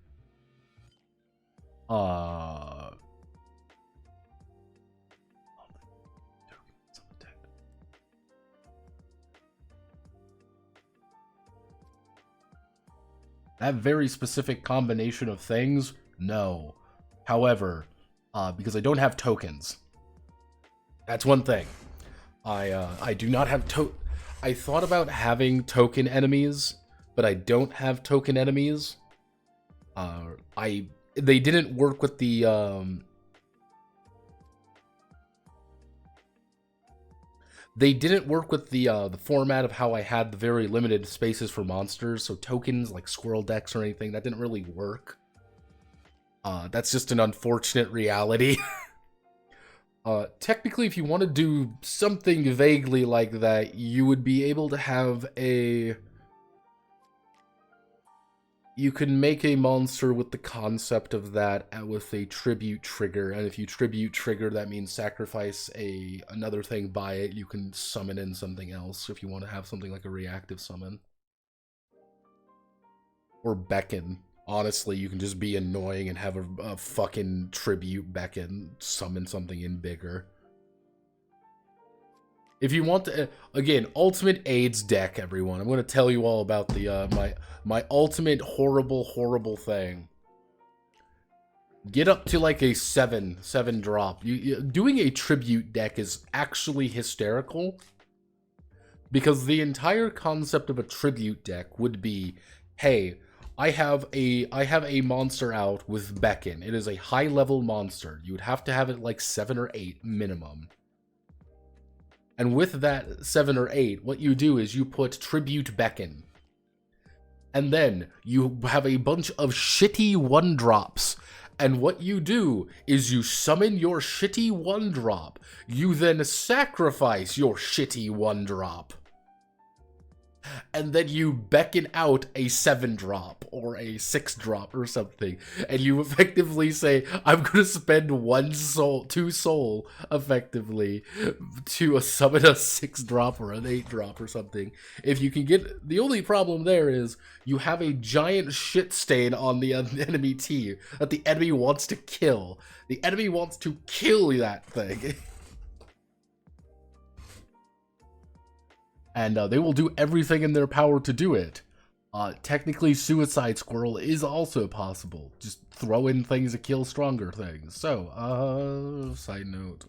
That very specific combination of things, no. However, because I don't have tokens, that's one thing. I do not have I thought about having token enemies, but I don't have token enemies. They didn't work with the they didn't work with the format of how I had the very limited spaces for monsters, so tokens like squirrel decks or anything, that didn't really work. That's just an unfortunate reality. Technically, if you want to do something vaguely like that, you would be able to have a... You can make a monster with the concept of that with a tribute trigger, and if you tribute trigger, that means sacrifice another thing by it. You can summon in something else if you want to have something like a reactive summon. Or beckon. Honestly, you can just be annoying and have a fucking tribute beckon, summon something in bigger. If you want to, again, ultimate AIDS deck, everyone. I'm going to tell you all about the my ultimate horrible thing. Get up to like a 7 drop. Doing a tribute deck is actually hysterical, because the entire concept of a tribute deck would be, hey, I have a monster out with beckon. It is a high level monster. You would have to have it like 7 or 8 minimum. And with that 7 or 8, what you do is you put tribute beckon. And then you have a bunch of shitty 1-drops. And what you do is you summon your shitty 1-drop. You then sacrifice your shitty 1-drop. And then you beckon out a 7-drop or a 6-drop or something, and you effectively say, I'm gonna spend 2 soul effectively to summon a 6-drop or an 8-drop or something. If you can get, the only problem there is you have a giant shit stain on the enemy team that the enemy wants to kill. The enemy wants to kill that thing. And they will do everything in their power to do it. Technically, Suicide Squirrel is also possible. Just throw in things to kill stronger things. So, side note.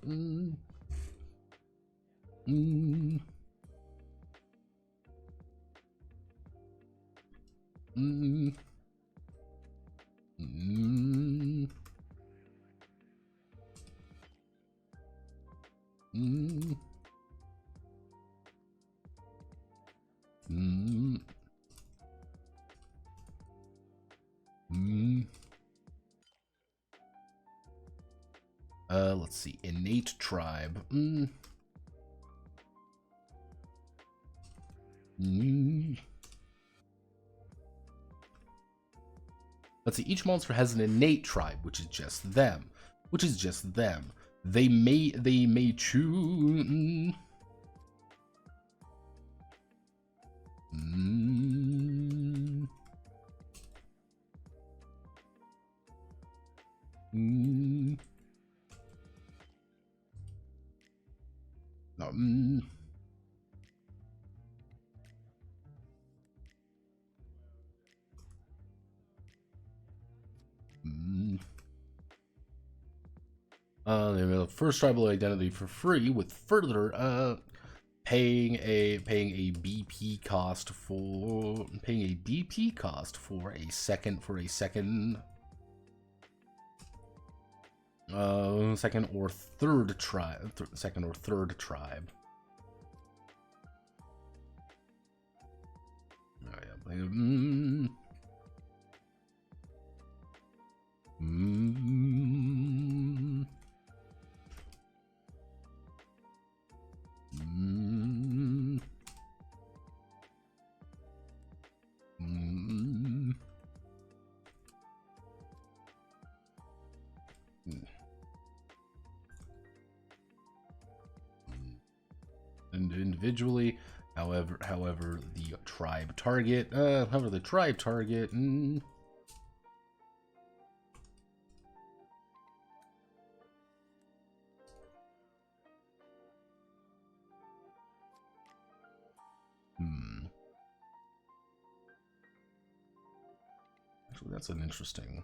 Let's see. Innate tribe. Let's see. Each monster has an innate tribe, which is just them. They may choose. First tribal identity for free with further paying a BP cost for a second second or third tribe. Oh, yeah. individually. However, the tribe target. Actually, that's an interesting.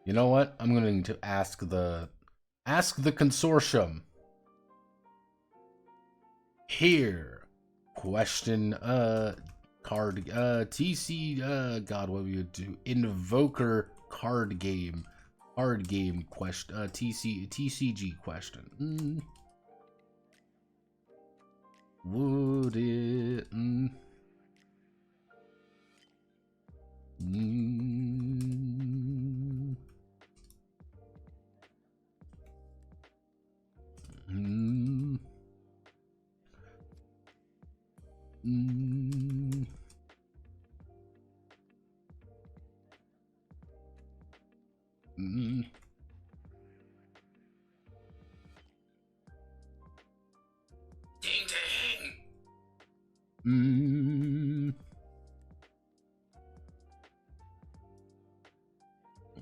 You know what? I'm going to ask the consortium. Here. Question card TC God, what we would do? Invoker card game. Card game question TCG question. Would it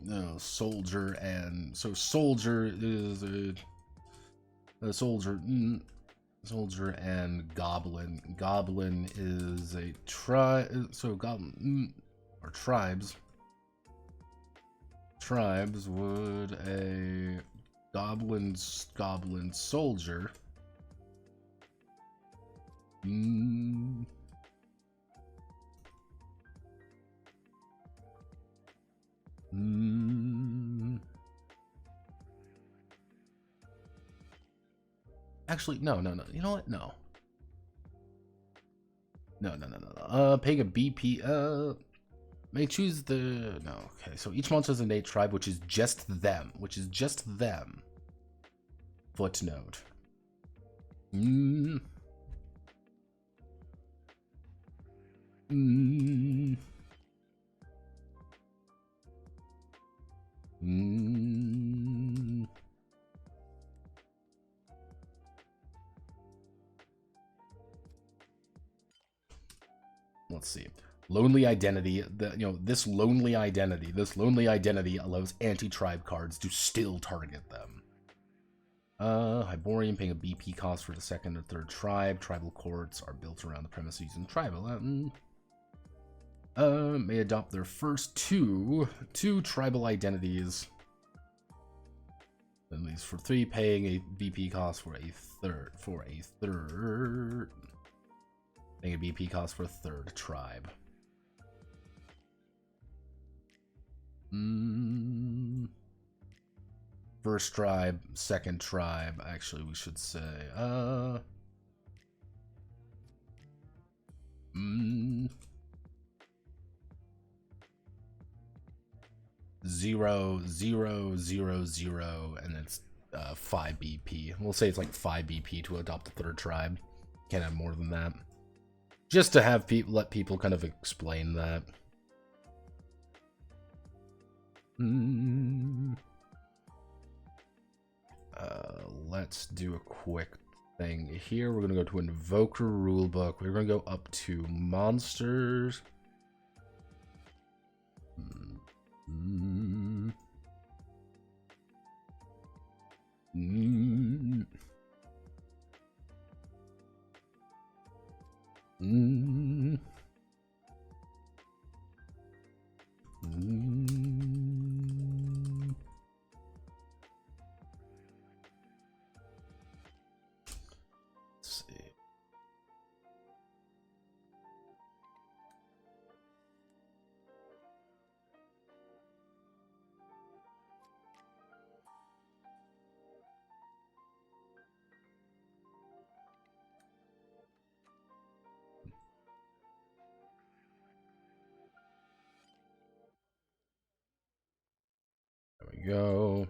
No, soldier and so soldier is a soldier. Soldier and goblin. Goblin is a tribe. So goblin or tribes. Tribes would a goblin soldier. Actually, no. You know what? No. Paying a BP. May choose the no. Okay, so each monster has a innate tribe, which is just them. Footnote. Let's see. Lonely identity. This lonely identity allows anti-tribe cards to still target them. Hyborian paying a BP cost for the second or third tribe. Tribal courts are built around the premise using tribal. May adopt their first two tribal identities. At least for 3, paying a BP cost for a third. Paying a BP cost for a third tribe. First tribe, second tribe. Actually, we should say, 0, 0, 0, 0, and it's 5 BP. We'll say it's like 5 BP to adopt the third tribe. Can't have more than that. Just to have let people kind of explain that. Let's do a quick thing here. We're gonna go to Invoker rulebook. We're gonna go up to monsters. Let's see. There we go.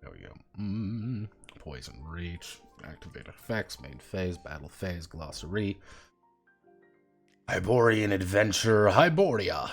There we go. Poison Reach. Activate effects. Main phase. Battle phase. Glossary. Hyborian Adventure. Hyboria.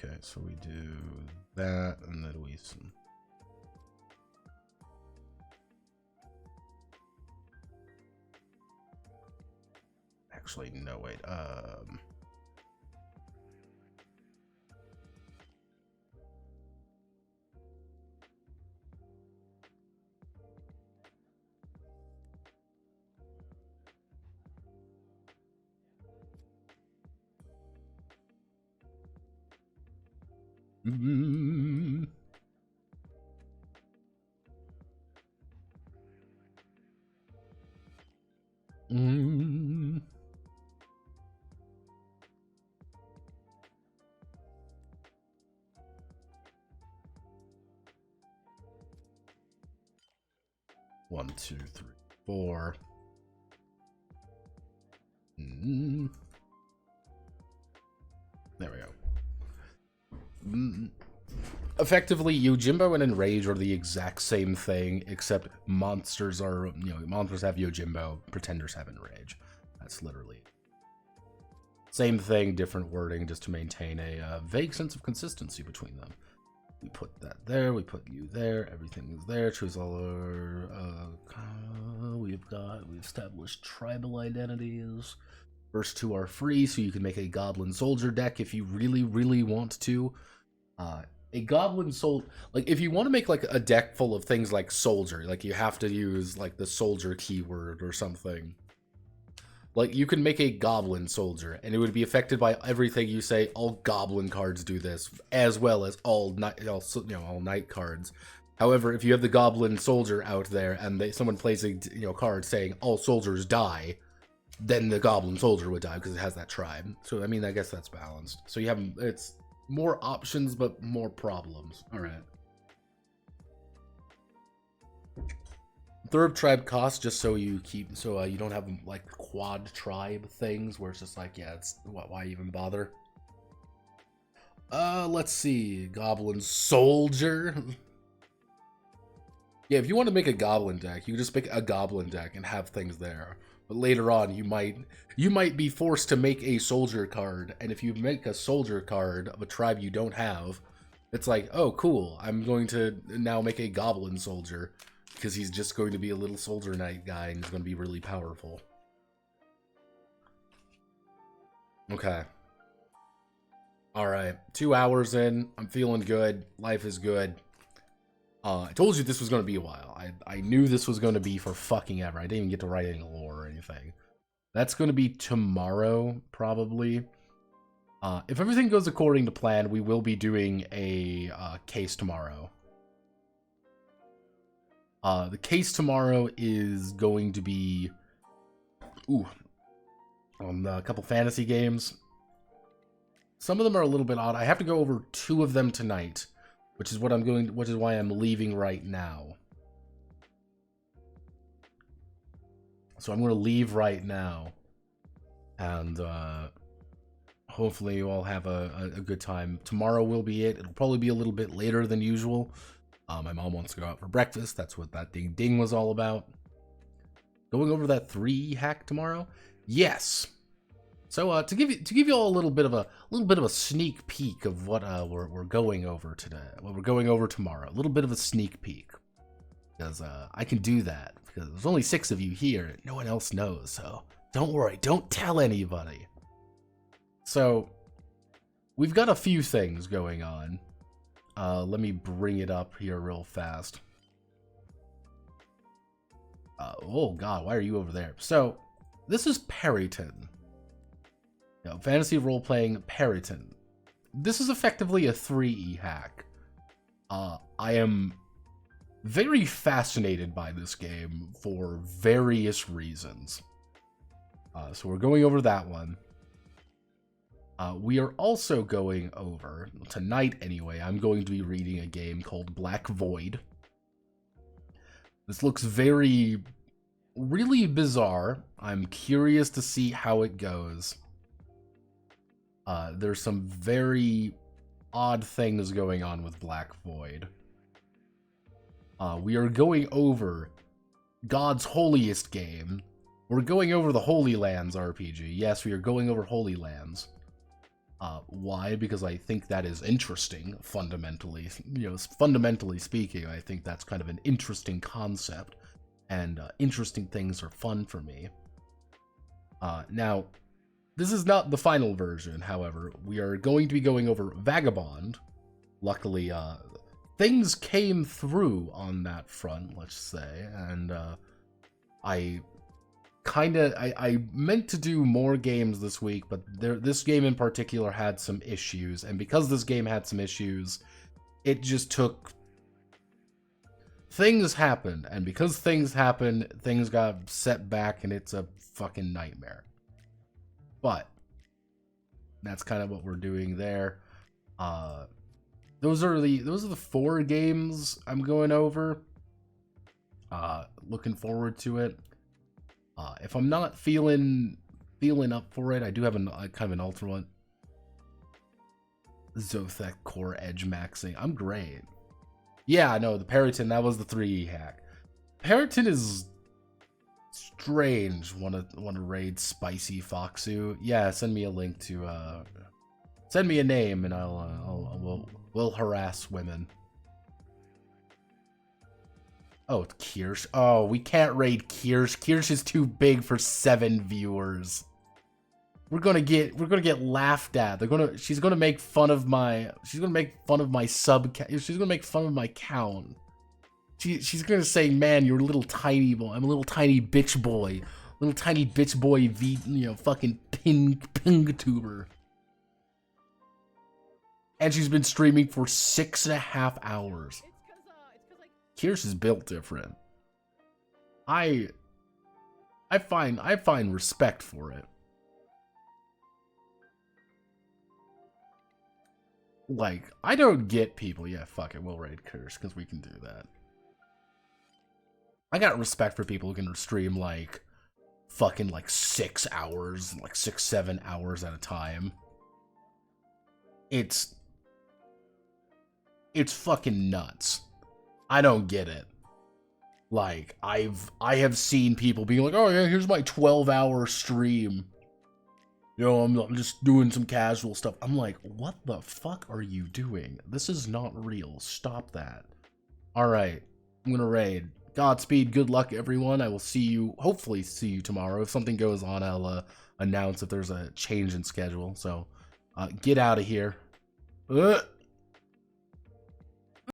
Okay, so we do that, and then we... Actually, no, wait. Mm. Mm. One, two, three, four. Mm. There we go. Mm. Effectively, Yojimbo and Enrage are the exact same thing, except monsters are, monsters have Yojimbo, pretenders have Enrage. That's literally same thing, different wording, just to maintain a vague sense of consistency between them. We put that there, we put you there, everything is there, choose all our, we established tribal identities. First two are free, so you can make a Goblin Soldier deck if you really, really want to. A Goblin Soldier, like, if you want to make, like, a deck full of things like Soldier, like, you have to use, like, the Soldier keyword or something. Like, you can make a Goblin Soldier, and it would be affected by everything you say. All Goblin cards do this, as well as all Knight cards. However, if you have the Goblin Soldier out there, and someone plays a card saying all soldiers die, then the Goblin Soldier would die because it has that tribe. So I mean, I guess that's balanced. So you have it's more options, but more problems. All right. Third tribe cost, just so you don't have like quad tribe things where it's just like, yeah, it's why even bother? Let's see, Goblin Soldier. Yeah, if you want to make a Goblin deck, you just pick a Goblin deck and have things there. But later on, you might be forced to make a Soldier card, and if you make a Soldier card of a tribe you don't have, it's like, oh, cool, I'm going to now make a Goblin Soldier. Because he's just going to be a little Soldier Knight guy and he's going to be really powerful. Okay. Alright. 2 hours in. I'm feeling good. Life is good. I told you this was going to be a while. I knew this was going to be for fucking ever. I didn't even get to write any lore or anything. That's going to be tomorrow, probably. If everything goes according to plan, we will be doing a case tomorrow. The case tomorrow is going to be, on a couple fantasy games. Some of them are a little bit odd. I have to go over 2 of them tonight, which is why I'm leaving right now. So I'm going to leave right now, and hopefully you all have a good time. Tomorrow will be it. It'll probably be a little bit later than usual. My mom wants to go out for breakfast. That's what that ding was all about. Going over that 3 hack tomorrow? Yes. So to give you all a little bit of a sneak peek of what we're going over today. What we're going over tomorrow. A little bit of a sneak peek. Because I can do that. Because there's only 6 of you here. No one else knows. So don't worry. Don't tell anybody. So we've got a few things going on. Let me bring it up here real fast. Oh god, why are you over there? So, this is Periton. Fantasy role-playing Periton. This is effectively a 3E hack. I am very fascinated by this game for various reasons. So we're going over that one. We are also going over, tonight anyway, I'm going to be reading a game called Black Void. This looks really bizarre. I'm curious to see how it goes. There's some very odd things going on with Black Void. We are going over God's holiest game. We're going over the Holy Lands RPG. Yes, we are going over Holy Lands. Why? Because I think that is interesting, fundamentally. Fundamentally speaking, I think that's kind of an interesting concept. And interesting things are fun for me. Now, this is not the final version, however. We are going to be going over Vagabond. Luckily, things came through on that front, let's say, and I meant to do more games this week, but this game in particular had some issues, and because this game had some issues, it just took... Things happened, and because things happened, things got set back, and it's a fucking nightmare. But that's kind of what we're doing there. Those are the 4 games I'm going over. Looking forward to it. If I'm not feeling up for it, I do have kind of an alternate. Zothek Core Edge Maxing. I'm great. Yeah, no, the Periton, that was the 3E hack. Periton is strange. Want to raid Spicy Foxu? Yeah, send me a link to send me a name and we'll harass women. Oh, Kirsch. Oh, we can't raid Kirsch. Kirsch is too big for 7 viewers. We're gonna get laughed at. She's gonna make fun of my sub. She's gonna make fun of my count. She's gonna say, "Man, you're a little tiny boy. I'm a little tiny bitch boy. Little tiny bitch boy fucking ping tuber." And she's been streaming for 6.5 hours. Kirsch is built different. I find respect for it. Like, I don't get people. Yeah, fuck it, we'll raid Kirsch because we can do that. I got respect for people who can stream like fucking like 6 hours, like 6-7 hours at a time. It's fucking nuts. I don't get it. Like, I have seen people being like, "Oh yeah, here's my 12-hour stream. I'm just doing some casual stuff." I'm like, what the fuck are you doing? This is not real. Stop that. Alright, I'm gonna raid. Godspeed, good luck everyone. I will hopefully see you tomorrow. If something goes on, I'll announce if there's a change in schedule. So, get out of here.